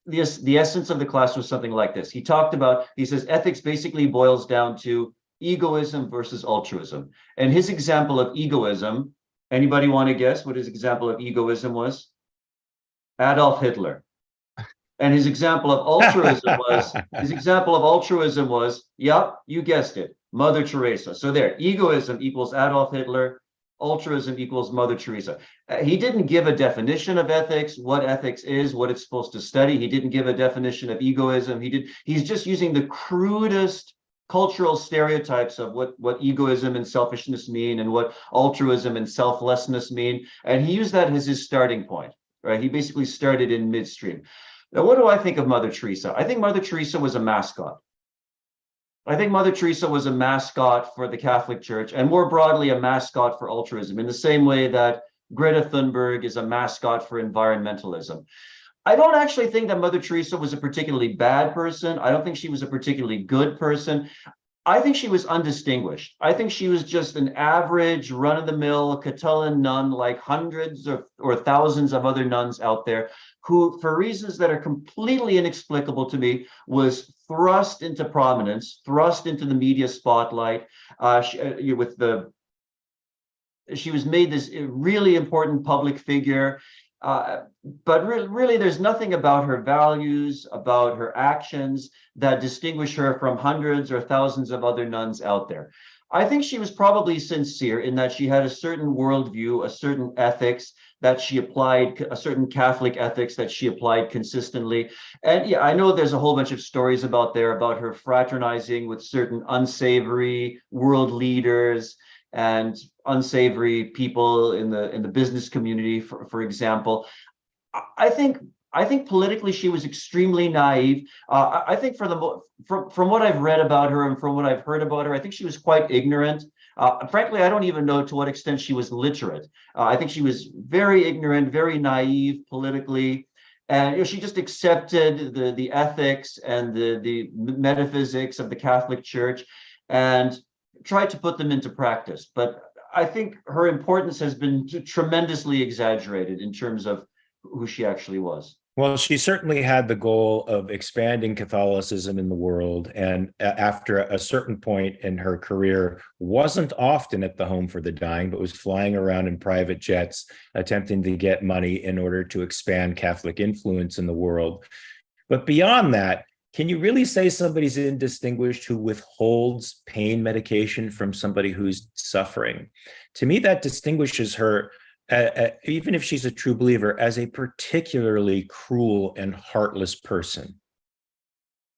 the essence of the class was something like this. He says, ethics basically boils down to egoism versus altruism. And his example of egoism, anybody want to guess what his example of egoism was? Adolf Hitler. And his example of altruism was, yep, you guessed it, Mother Teresa. So there, egoism equals Adolf Hitler, altruism equals Mother Teresa. He didn't give a definition of ethics, what ethics is, what it's supposed to study. He didn't give a definition of egoism. He's just using the crudest cultural stereotypes of what egoism and selfishness mean and what altruism and selflessness mean. And he used that as his starting point, right? He basically started in midstream. Now, what do I think of Mother Teresa? I think Mother Teresa was a mascot. I think Mother Teresa was a mascot for the Catholic Church, and more broadly, a mascot for altruism, in the same way that Greta Thunberg is a mascot for environmentalism. I don't actually think that Mother Teresa was a particularly bad person. I don't think she was a particularly good person. I think she was undistinguished. I think she was just an average, run-of-the-mill Catullin nun, like hundreds or thousands of other nuns out there, who, for reasons that are completely inexplicable to me, was thrust into prominence, thrust into the media spotlight. She was made this really important public figure. But really, there's nothing about her values, about her actions that distinguish her from hundreds or thousands of other nuns out there. I think she was probably sincere in that she had a certain worldview, a certain ethics that she applied, a certain Catholic ethics that she applied consistently. And yeah, I know there's a whole bunch of stories about her fraternizing with certain unsavory world leaders and unsavory people in the business community, for example. I think politically she was extremely naive. I think from what I've read about her and from what I've heard about her, I think she was quite ignorant. Frankly, I don't even know to what extent she was literate. I think she was very ignorant, very naive politically. And she just accepted the ethics and the metaphysics of the Catholic Church and tried to put them into practice. But I think her importance has been tremendously exaggerated in terms of who she actually was. Well, she certainly had the goal of expanding Catholicism in the world, and after a certain point in her career, wasn't often at the Home for the Dying, but was flying around in private jets, attempting to get money in order to expand Catholic influence in the world. But beyond that, can you really say somebody's indistinguished who withholds pain medication from somebody who's suffering? To me, that distinguishes her, even if she's a true believer, as a particularly cruel and heartless person.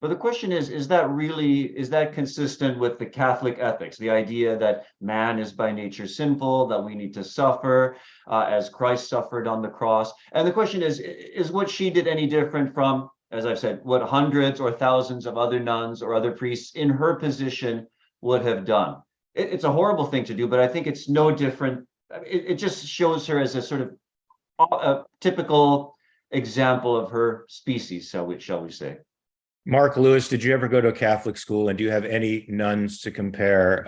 But the question is that consistent with the Catholic ethics, the idea that man is by nature sinful, that we need to suffer as Christ suffered on the cross? And the question is what she did any different from, as I've said, what hundreds or thousands of other nuns or other priests in her position would have done? It's a horrible thing to do, but I think it's no different. It just shows her as a sort of a typical example of her species, shall we say. Mark Lewis, did you ever go to a Catholic school, and do you have any nuns to compare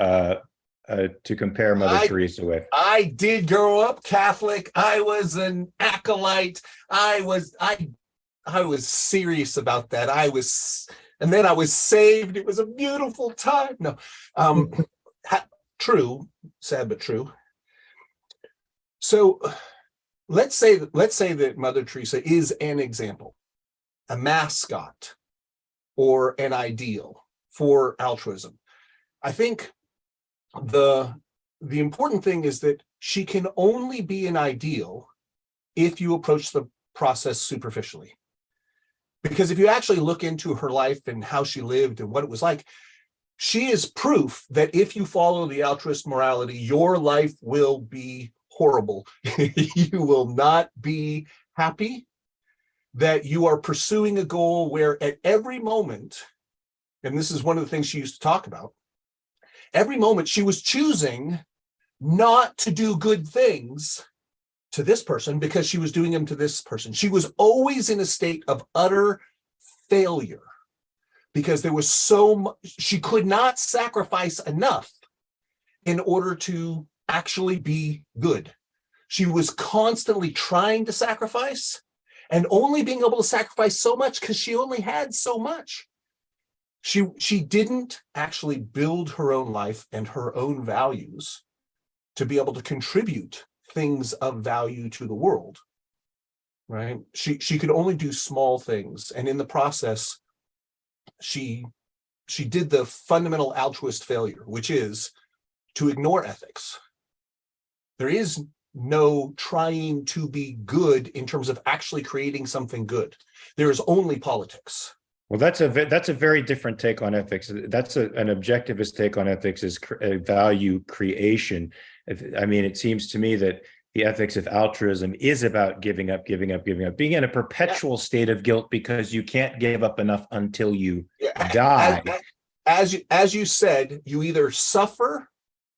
Mother Teresa with? I did grow up Catholic. I was an acolyte. I was serious about that. And then I was saved. It was a beautiful time. No, true, sad but true. So let's say that Mother Teresa is an example, a mascot, or an ideal for altruism. I think the important thing is that she can only be an ideal if you approach the process superficially. Because if you actually look into her life and how she lived and what it was like, she is proof that if you follow the altruist morality, your life will be horrible. You will not be happy, that you are pursuing a goal where at every moment, and this is one of the things she used to talk about, every moment she was choosing not to do good things to this person because she was doing them to this person. She was always in a state of utter failure because there was so much, she could not sacrifice enough in order to actually be good. She was constantly trying to sacrifice and only being able to sacrifice so much because she only had so much. She didn't actually build her own life and her own values to be able to contribute things of value to the world, right? She could only do small things. And in the process, she did the fundamental altruist failure, which is to ignore ethics. There is no trying to be good in terms of actually creating something good. There is only politics. Well, that's a very different take on ethics. That's an objectivist take on ethics is value creation. I mean, it seems to me that the ethics of altruism is about giving up, being in a perpetual state of guilt because you can't give up enough until you die. As you said, you either suffer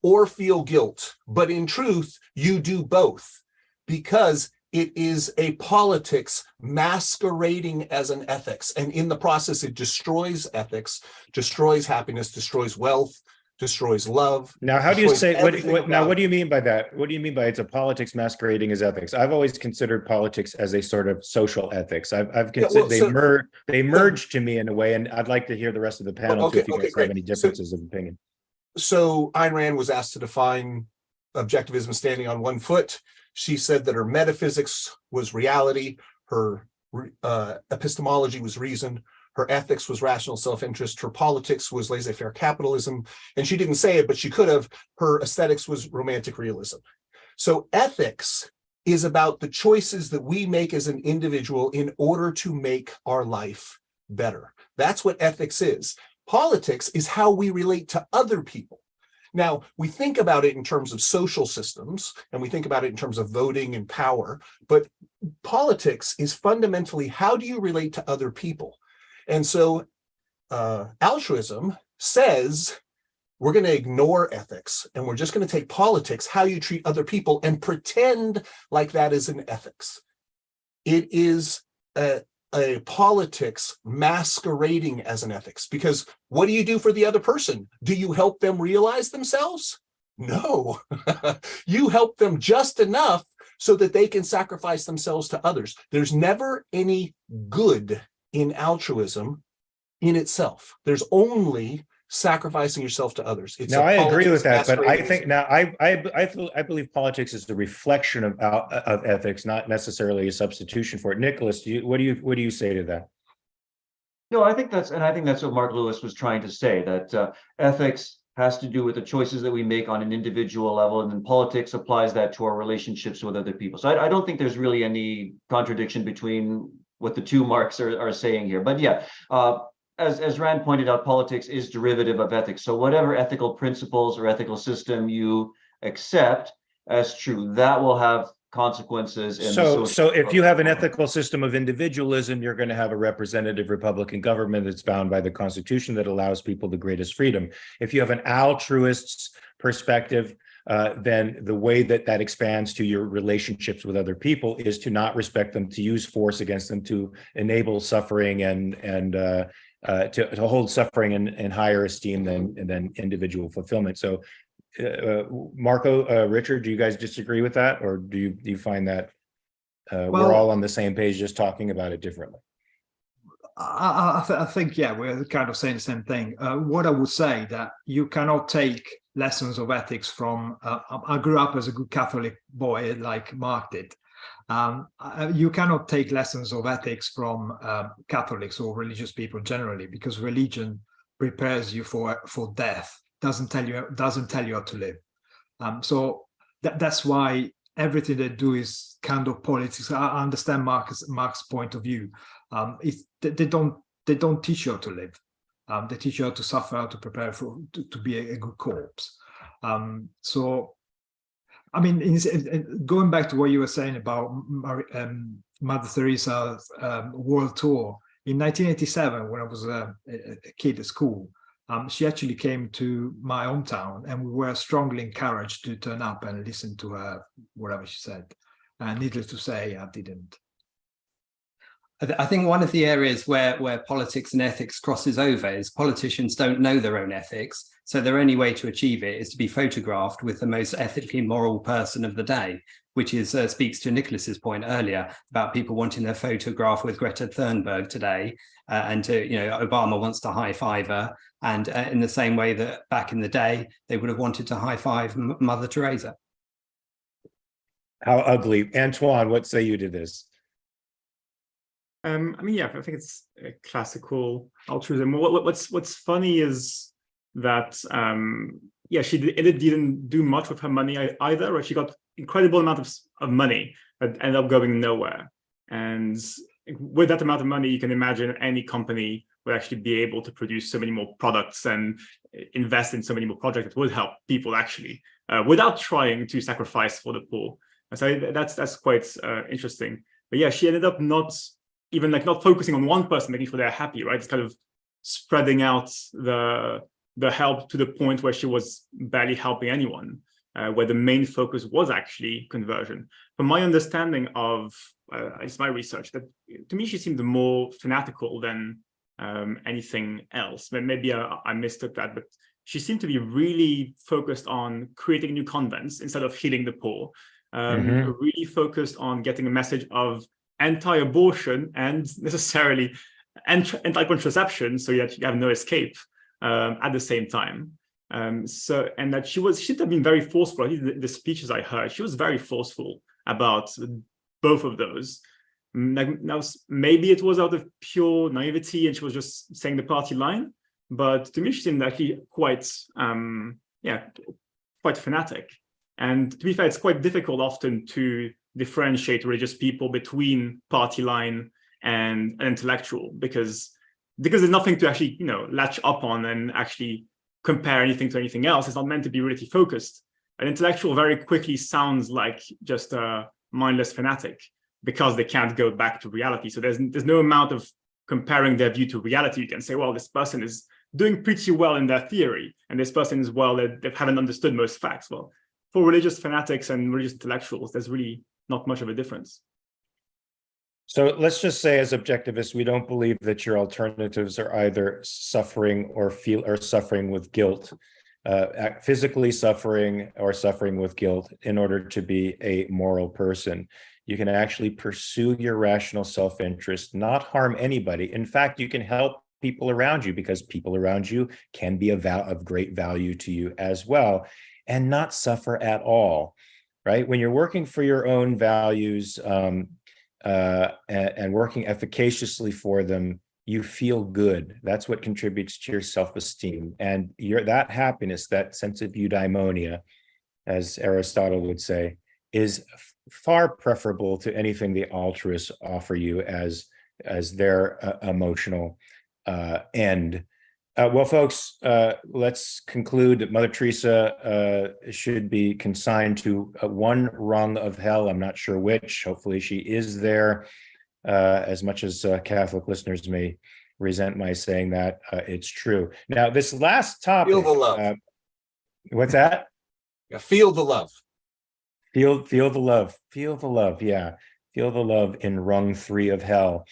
or feel guilt, but in truth, you do both because it is a politics masquerading as an ethics. And in the process, it destroys ethics, destroys happiness, destroys wealth, destroys love. Now, how do you say, what do you mean by that? What do you mean by it's a politics masquerading as ethics? I've always considered politics as a sort of social ethics. I've considered they merge to me in a way, and I'd like to hear the rest of the panel too, if you guys have any differences of opinion. So Ayn Rand was asked to define objectivism standing on one foot. She said that her metaphysics was reality, her epistemology was reason, her ethics was rational self-interest, her politics was laissez-faire capitalism, and she didn't say it, but she could have. Her aesthetics was romantic realism. So ethics is about the choices that we make as an individual in order to make our life better. That's what ethics is. Politics is how we relate to other people. Now, we think about it in terms of social systems, and we think about it in terms of voting and power, but politics is fundamentally how do you relate to other people? And so altruism says we're going to ignore ethics, and we're just going to take politics, how you treat other people, and pretend like that is an ethics. It is a politics masquerading as an ethics, because what do you do for the other person? Do you help them realize themselves? No. You help them just enough so that they can sacrifice themselves to others. There's never any good in altruism in itself. There's only sacrificing yourself to others. Now, I agree with that, but I think now I believe politics is the reflection of ethics, not necessarily a substitution for it. Nicolas, what do you say to that? No, I think that's what Mark Lewis was trying to say, that ethics has to do with the choices that we make on an individual level, and then politics applies that to our relationships with other people. So I don't think there's really any contradiction between what the two Marks are saying here. But yeah, as Rand pointed out, politics is derivative of ethics. So whatever ethical principles or ethical system you accept as true, that will have consequences. So if you have an ethical system of individualism, you're going to have a representative Republican government that's bound by the Constitution that allows people the greatest freedom. If you have an altruist's perspective, then the way that expands to your relationships with other people is to not respect them, to use force against them, to enable suffering and to hold suffering in higher esteem than individual fulfillment. So, Marco, Richard, do you guys disagree with that, or do you find that we're all on the same page, just talking about it differently? I think, yeah, we're kind of saying the same thing. What I would say that you cannot take lessons of ethics from, I grew up as a good Catholic boy, like Mark did. You cannot take lessons of ethics from Catholics or religious people generally, because religion prepares you for death, doesn't tell you how to live. So that's why everything they do is kind of politics. I understand Marx's point of view. They don't teach you how to live. They teach you how to suffer, how to prepare to be a good corpse. So, I mean, going back to what you were saying about Mother Teresa's world tour, in 1987, when I was a kid at school, she actually came to my hometown, and we were strongly encouraged to turn up and listen to her, whatever she said. And needless to say, I didn't. I think one of the areas where politics and ethics crosses over is politicians don't know their own ethics. So their only way to achieve it is to be photographed with the most ethically moral person of the day, which is speaks to Nicolas's point earlier about people wanting their photograph with Greta Thunberg today, and Obama wants to high five her, and in the same way that back in the day they would have wanted to high five Mother Teresa. How ugly. Antoine, what say you to this? I mean, yeah, I think it's a classical altruism. What's funny is that, yeah, she didn't do much with her money either, right? She got incredible amount of money that ended up going nowhere. And with that amount of money, you can imagine any company would actually be able to produce so many more products and invest in so many more projects that would help people actually, without trying to sacrifice for the poor. And so that's quite interesting. But yeah, she ended up not focusing on one person, making sure they're happy, right? It's kind of spreading out the help to the point where she was barely helping anyone, where the main focus was actually conversion. From my understanding of it's my research, that to me she seemed more fanatical than anything else. Maybe I mistook that, but she seemed to be really focused on creating new convents instead of healing the poor. Really focused on getting a message of anti-abortion and necessarily anti-contraception, so that you have no escape at the same time. And that she should have been very forceful. I think the speeches I heard, she was very forceful about both of those. Now, maybe it was out of pure naivety and she was just saying the party line, but to me she seemed actually quite fanatic. And to be fair, it's quite difficult often to differentiate religious people between party line and an intellectual, because there's nothing to actually latch up on and actually compare anything to anything else. It's not meant to be really focused. An intellectual very quickly sounds like just a mindless fanatic because they can't go back to reality. So there's no amount of comparing their view to reality. You can say, well, this person is doing pretty well in their theory, and this person is, well, they haven't understood most facts. Well, for religious fanatics and religious intellectuals, there's really not much of a difference. So let's just say, as objectivists, we don't believe that your alternatives are either suffering or suffering with guilt, physically suffering or suffering with guilt in order to be a moral person. You can actually pursue your rational self-interest, not harm anybody. In fact, you can help people around you, because people around you can be of great value to you as well, and not suffer at all, right? When you're working for your own values and working efficaciously for them, you feel good. That's what contributes to your self-esteem. And that happiness, that sense of eudaimonia, as Aristotle would say, is far preferable to anything the altruists offer you as their emotional end. Well, folks, let's conclude that Mother Teresa should be consigned to one rung of hell. I'm not sure which. Hopefully she is there. As much as Catholic listeners may resent my saying that, it's true. Now, this last topic. Feel the love. What's that? Yeah, feel the love. Feel the love. Feel the love. Yeah. Feel the love in rung 3 of hell.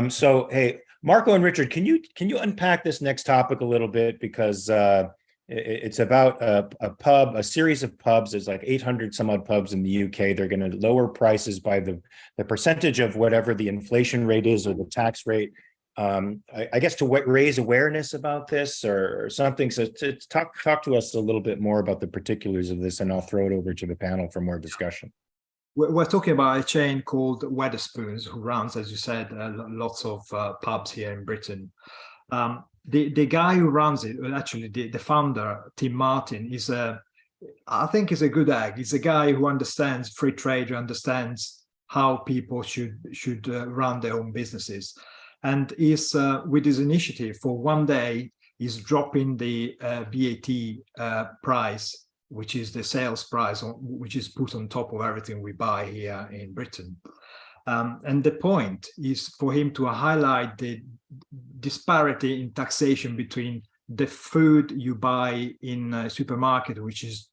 So, hey, Marco and Richard, can you unpack this next topic a little bit, because it's about a series of pubs. There's like 800 some odd pubs in the UK. They're going to lower prices by the percentage of whatever the inflation rate is or the tax rate. I guess to raise awareness about this or something. So to talk to us a little bit more about the particulars of this, and I'll throw it over to the panel for more discussion. We're talking about a chain called Wetherspoons, who runs, as you said, lots of pubs here in Britain. The guy who runs it, actually the founder, Tim Martin, is a I think he's a good egg. He's a guy who understands free trade, who understands how people should run their own businesses. And he's, with his initiative for one day, he's dropping the VAT price, which is the sales price, which is put on top of everything we buy here in Britain. And the point is for him to highlight the disparity in taxation between the food you buy in a supermarket, which is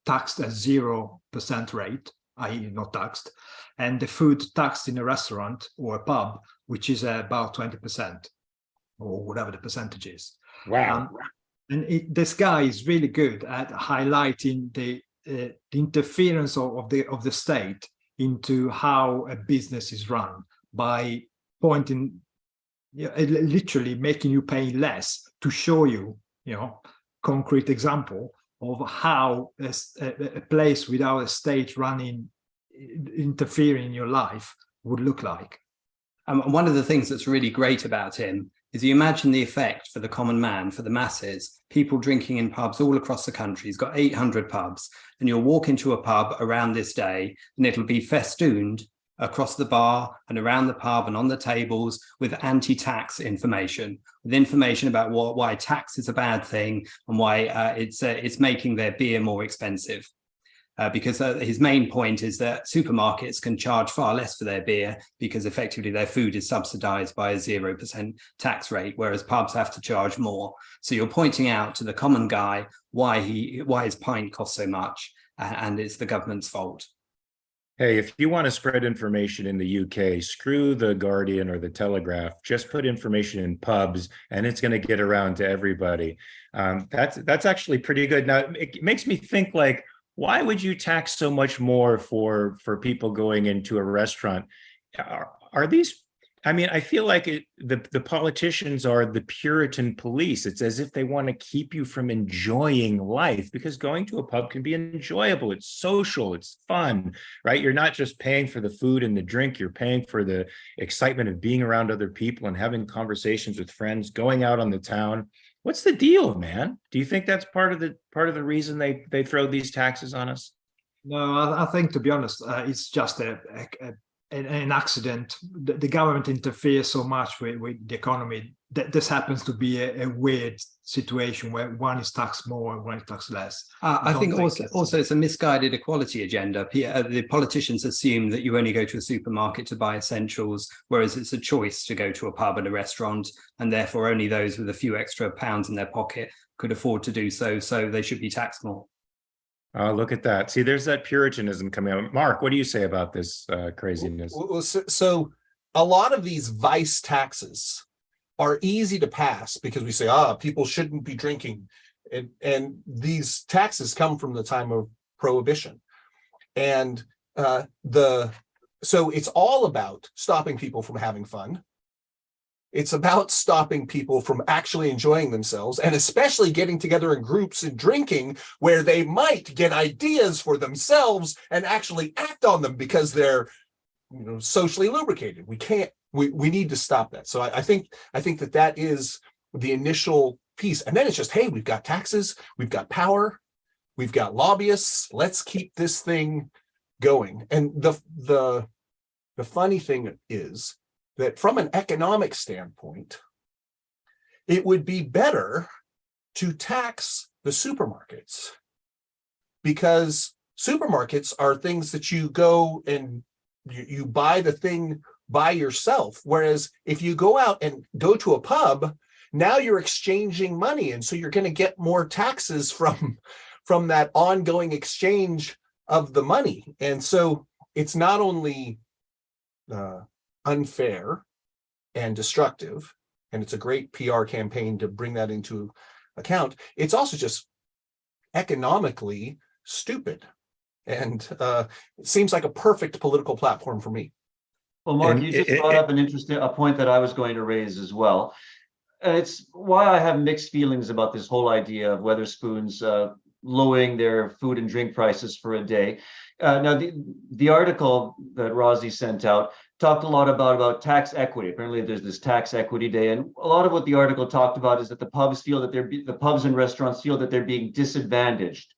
taxed at 0% rate, i.e. not taxed, and the food taxed in a restaurant or a pub, which is about 20% or whatever the percentage is. Wow. This guy is really good at highlighting the interference of the state into how a business is run by pointing, literally making you pay less to show you, concrete example of how a place without a state interfering in your life would look like. One of the things that's really great about him is you imagine the effect for the common man, for the masses, people drinking in pubs all across the country. He's got 800 pubs, and you'll walk into a pub around this day and it'll be festooned across the bar and around the pub and on the tables with anti-tax information, with information about why tax is a bad thing and why it's making their beer more expensive. Because his main point is that supermarkets can charge far less for their beer because effectively their food is subsidized by a 0% tax rate, whereas pubs have to charge more. So you're pointing out to the common guy why his pint costs so much, and it's the government's fault. Hey, if you want to spread information in the UK, screw the Guardian or the Telegraph. Just put information in pubs, and it's going to get around to everybody. That's actually pretty good. Now, it makes me think, like, why would you tax so much more for people going into a restaurant? Are these? I mean, I feel like the politicians are the Puritan police. It's as if they want to keep you from enjoying life, because going to a pub can be enjoyable. It's social. It's fun, right? You're not just paying for the food and the drink. You're paying for the excitement of being around other people and having conversations with friends, going out on the town. What's the deal, man? Do you think that's part of the reason they throw these taxes on us? No, I think, to be honest, it's just an accident. The government interferes so much with the economy that this happens to be a weird situation where one is taxed more and one is taxed less. I think also it's a misguided equality agenda. The politicians assume that you only go to a supermarket to buy essentials, whereas it's a choice to go to a pub and a restaurant, and therefore only those with a few extra pounds in their pocket could afford to do so, so they should be taxed more. Oh, look at that. See, there's that Puritanism coming out. Mark, what do you say about this craziness? So a lot of these vice taxes are easy to pass because we say, people shouldn't be drinking. And these taxes come from the time of Prohibition. And so it's all about stopping people from having fun. It's about stopping people from actually enjoying themselves, and especially getting together in groups and drinking where they might get ideas for themselves and actually act on them because they're, socially lubricated. We need to stop that. So I think that is the initial piece. And then it's just, hey, we've got taxes, we've got power, we've got lobbyists. Let's keep this thing going. And the funny thing is that from an economic standpoint, it would be better to tax the supermarkets, because supermarkets are things that you go and you buy the thing by yourself. Whereas if you go out and go to a pub, now you're exchanging money. And so you're going to get more taxes from that ongoing exchange of the money. And so it's not only unfair and destructive, and it's a great PR campaign to bring that into account, it's also just economically stupid. And it seems like a perfect political platform for me. Well, Mark, you just brought up a point that I was going to raise as well. And it's why I have mixed feelings about this whole idea of Wetherspoons lowering their food and drink prices for a day. Now, the article that Rosie sent out talked a lot about tax equity. Apparently, there's this tax equity day, and a lot of what the article talked about is that the pubs and restaurants feel that they're being disadvantaged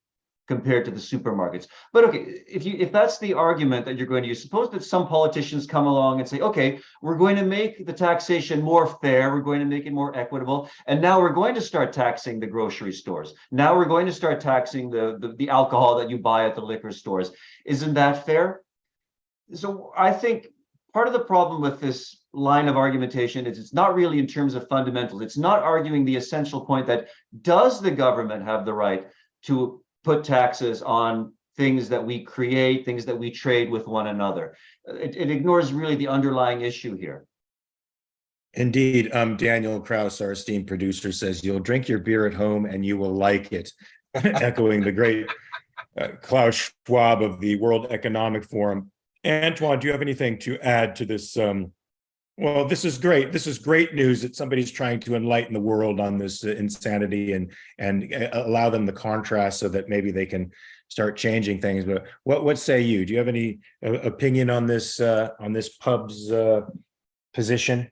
compared to the supermarkets. But okay, if that's the argument that you're going to use, suppose that some politicians come along and say, okay, we're going to make the taxation more fair, we're going to make it more equitable, and now we're going to start taxing the grocery stores. Now we're going to start taxing the alcohol that you buy at the liquor stores. Isn't that fair? So I think part of the problem with this line of argumentation is it's not really in terms of fundamentals. It's not arguing the essential point that does the government have the right to put taxes on things that we create, things that we trade with one another. It ignores really the underlying issue here. Indeed. Daniel Krauss, our esteemed producer, says, you'll drink your beer at home and you will like it, echoing the great Klaus Schwab of the World Economic Forum. Antoine, do you have anything to add to this? Well, this is great. This is great news that somebody's trying to enlighten the world on this insanity and allow them the contrast so that maybe they can start changing things. But what say you? Do you have any opinion on this pub's position?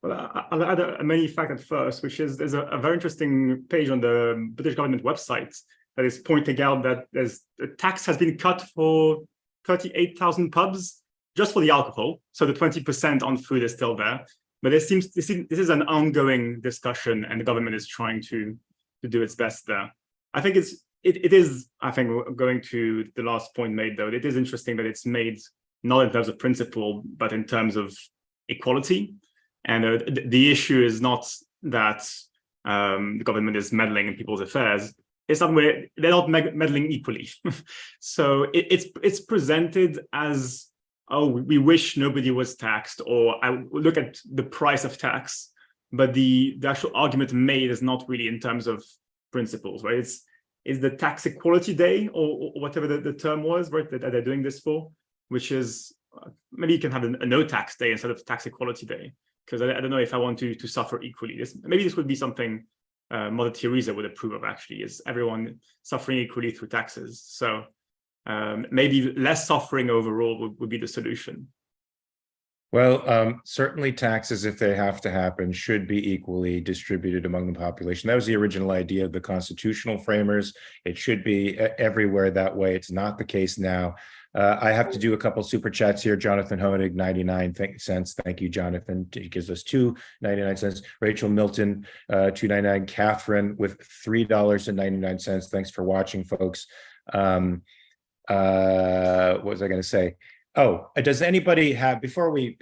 Well, I'll add a main fact at first, which is there's a very interesting page on the British government website that is pointing out that the tax has been cut for 38,000 pubs just for the alcohol. So the 20% on food is still there. But this is an ongoing discussion, and the government is trying to do its best there. I think it is, I think, going to the last point made, though, it is interesting that it's made not in terms of principle, but in terms of equality. And the issue is not that the government is meddling in people's affairs. It's not where they're not meddling equally. So it's presented as, oh, we wish nobody was taxed, or I look at the price of tax, but the actual argument made is not really in terms of principles, right? It's the tax equality day, or whatever the term was, right, that they're doing this for, which is maybe you can have a no tax day instead of tax equality day, because I don't know if I want to suffer equally. Maybe this would be something Mother Teresa would approve of, actually, is everyone suffering equally through taxes. So maybe less suffering overall would be the solution. Well, certainly taxes, if they have to happen, should be equally distributed among the population. That was the original idea of the constitutional framers. It should be everywhere that way. It's not the case now. I have to do a couple super chats here. Jonathan Honig, 99 cents. Thank you, Jonathan. He gives us 2.99 cents. Rachel Milton, 2.99. Catherine with $3.99. Thanks for watching, folks. What was I going to say? Oh, does anybody have, before we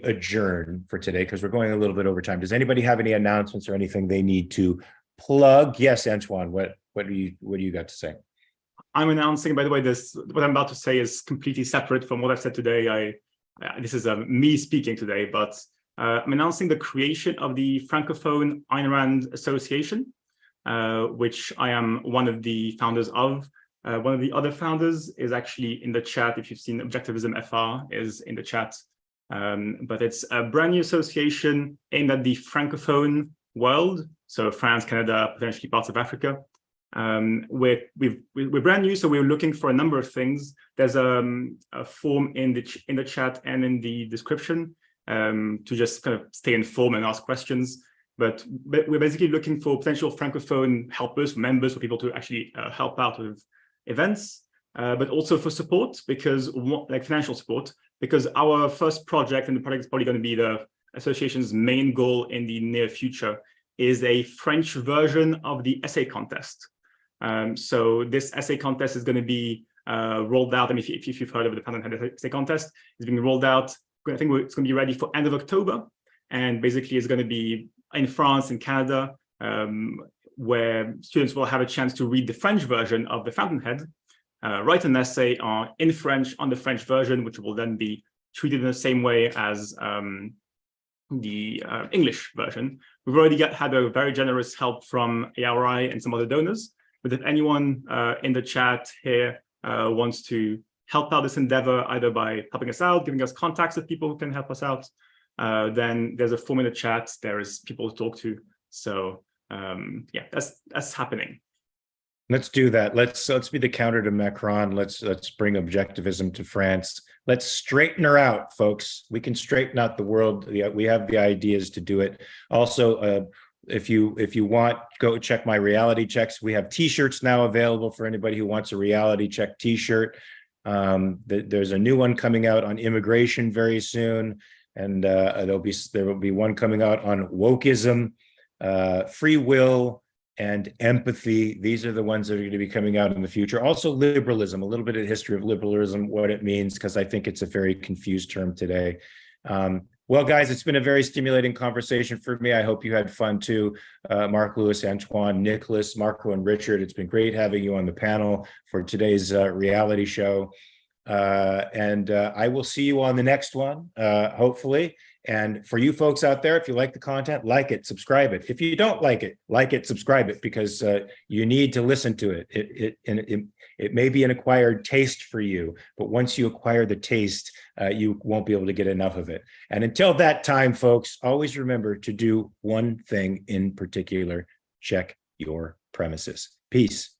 adjourn for today, because we're going a little bit over time, does anybody have any announcements or anything they need to plug? Yes, Antoine, what do you got to say? I'm announcing, by the way, what I'm about to say is completely separate from what I've said today. This is me speaking today, but I'm announcing the creation of the Francophone Ayn Rand Association, which I am one of the founders of. One of the other founders is actually in the chat. If you've seen Objectivism FR is in the chat. But it's a brand new association aimed at the Francophone world. So France, Canada, potentially parts of Africa. We're brand new, so we're looking for a number of things. There's a form in the chat and in the description to just kind of stay informed and ask questions. But we're basically looking for potential Francophone helpers, members, for people to actually help out with events, but also for support, because like financial support, because our first project, and the project is probably going to be the association's main goal in the near future, is a French version of the essay contest. So this essay contest is going to be rolled out. I mean, if you've heard of the Patent Head Essay Contest, it's being rolled out. I think it's going to be ready for end of October, and basically it's going to be in France and Canada, where students will have a chance to read the French version of the Fountainhead, write an essay in French on the French version, which will then be treated in the same way as the English version. We've already had a very generous help from ARI and some other donors, but if anyone in the chat here wants to help out this endeavor, either by helping us out, giving us contacts of people who can help us out, then there's a form in the chat. There is people to talk to. So yeah, that's happening. Let's do that. Let's be the counter to Macron. Let's bring objectivism to France. Let's straighten her out, folks. We can straighten out the world. We have the ideas to do it. Also, if you want, go check my reality checks. We have t-shirts now available for anybody who wants a reality check t-shirt. There's a new one coming out on immigration very soon, and there will be one coming out on wokeism, free will, and empathy. These are the ones that are going to be coming out in the future. Also liberalism, a little bit of history of liberalism, what it means, because I think it's a very confused term today. Well, guys, it's been a very stimulating conversation for me. I hope you had fun too. Mark, Lewis, Antoine, Nicolas, Marco, and Richard, it's been great having you on the panel for today's reality show. And I will see you on the next one, hopefully. And for you folks out there, if you like the content, like it, subscribe it. If you don't like it, subscribe it, because you need to listen to it. It may be an acquired taste for you, but once you acquire the taste, you won't be able to get enough of it. And until that time, folks, always remember to do one thing in particular: check your premises. Peace.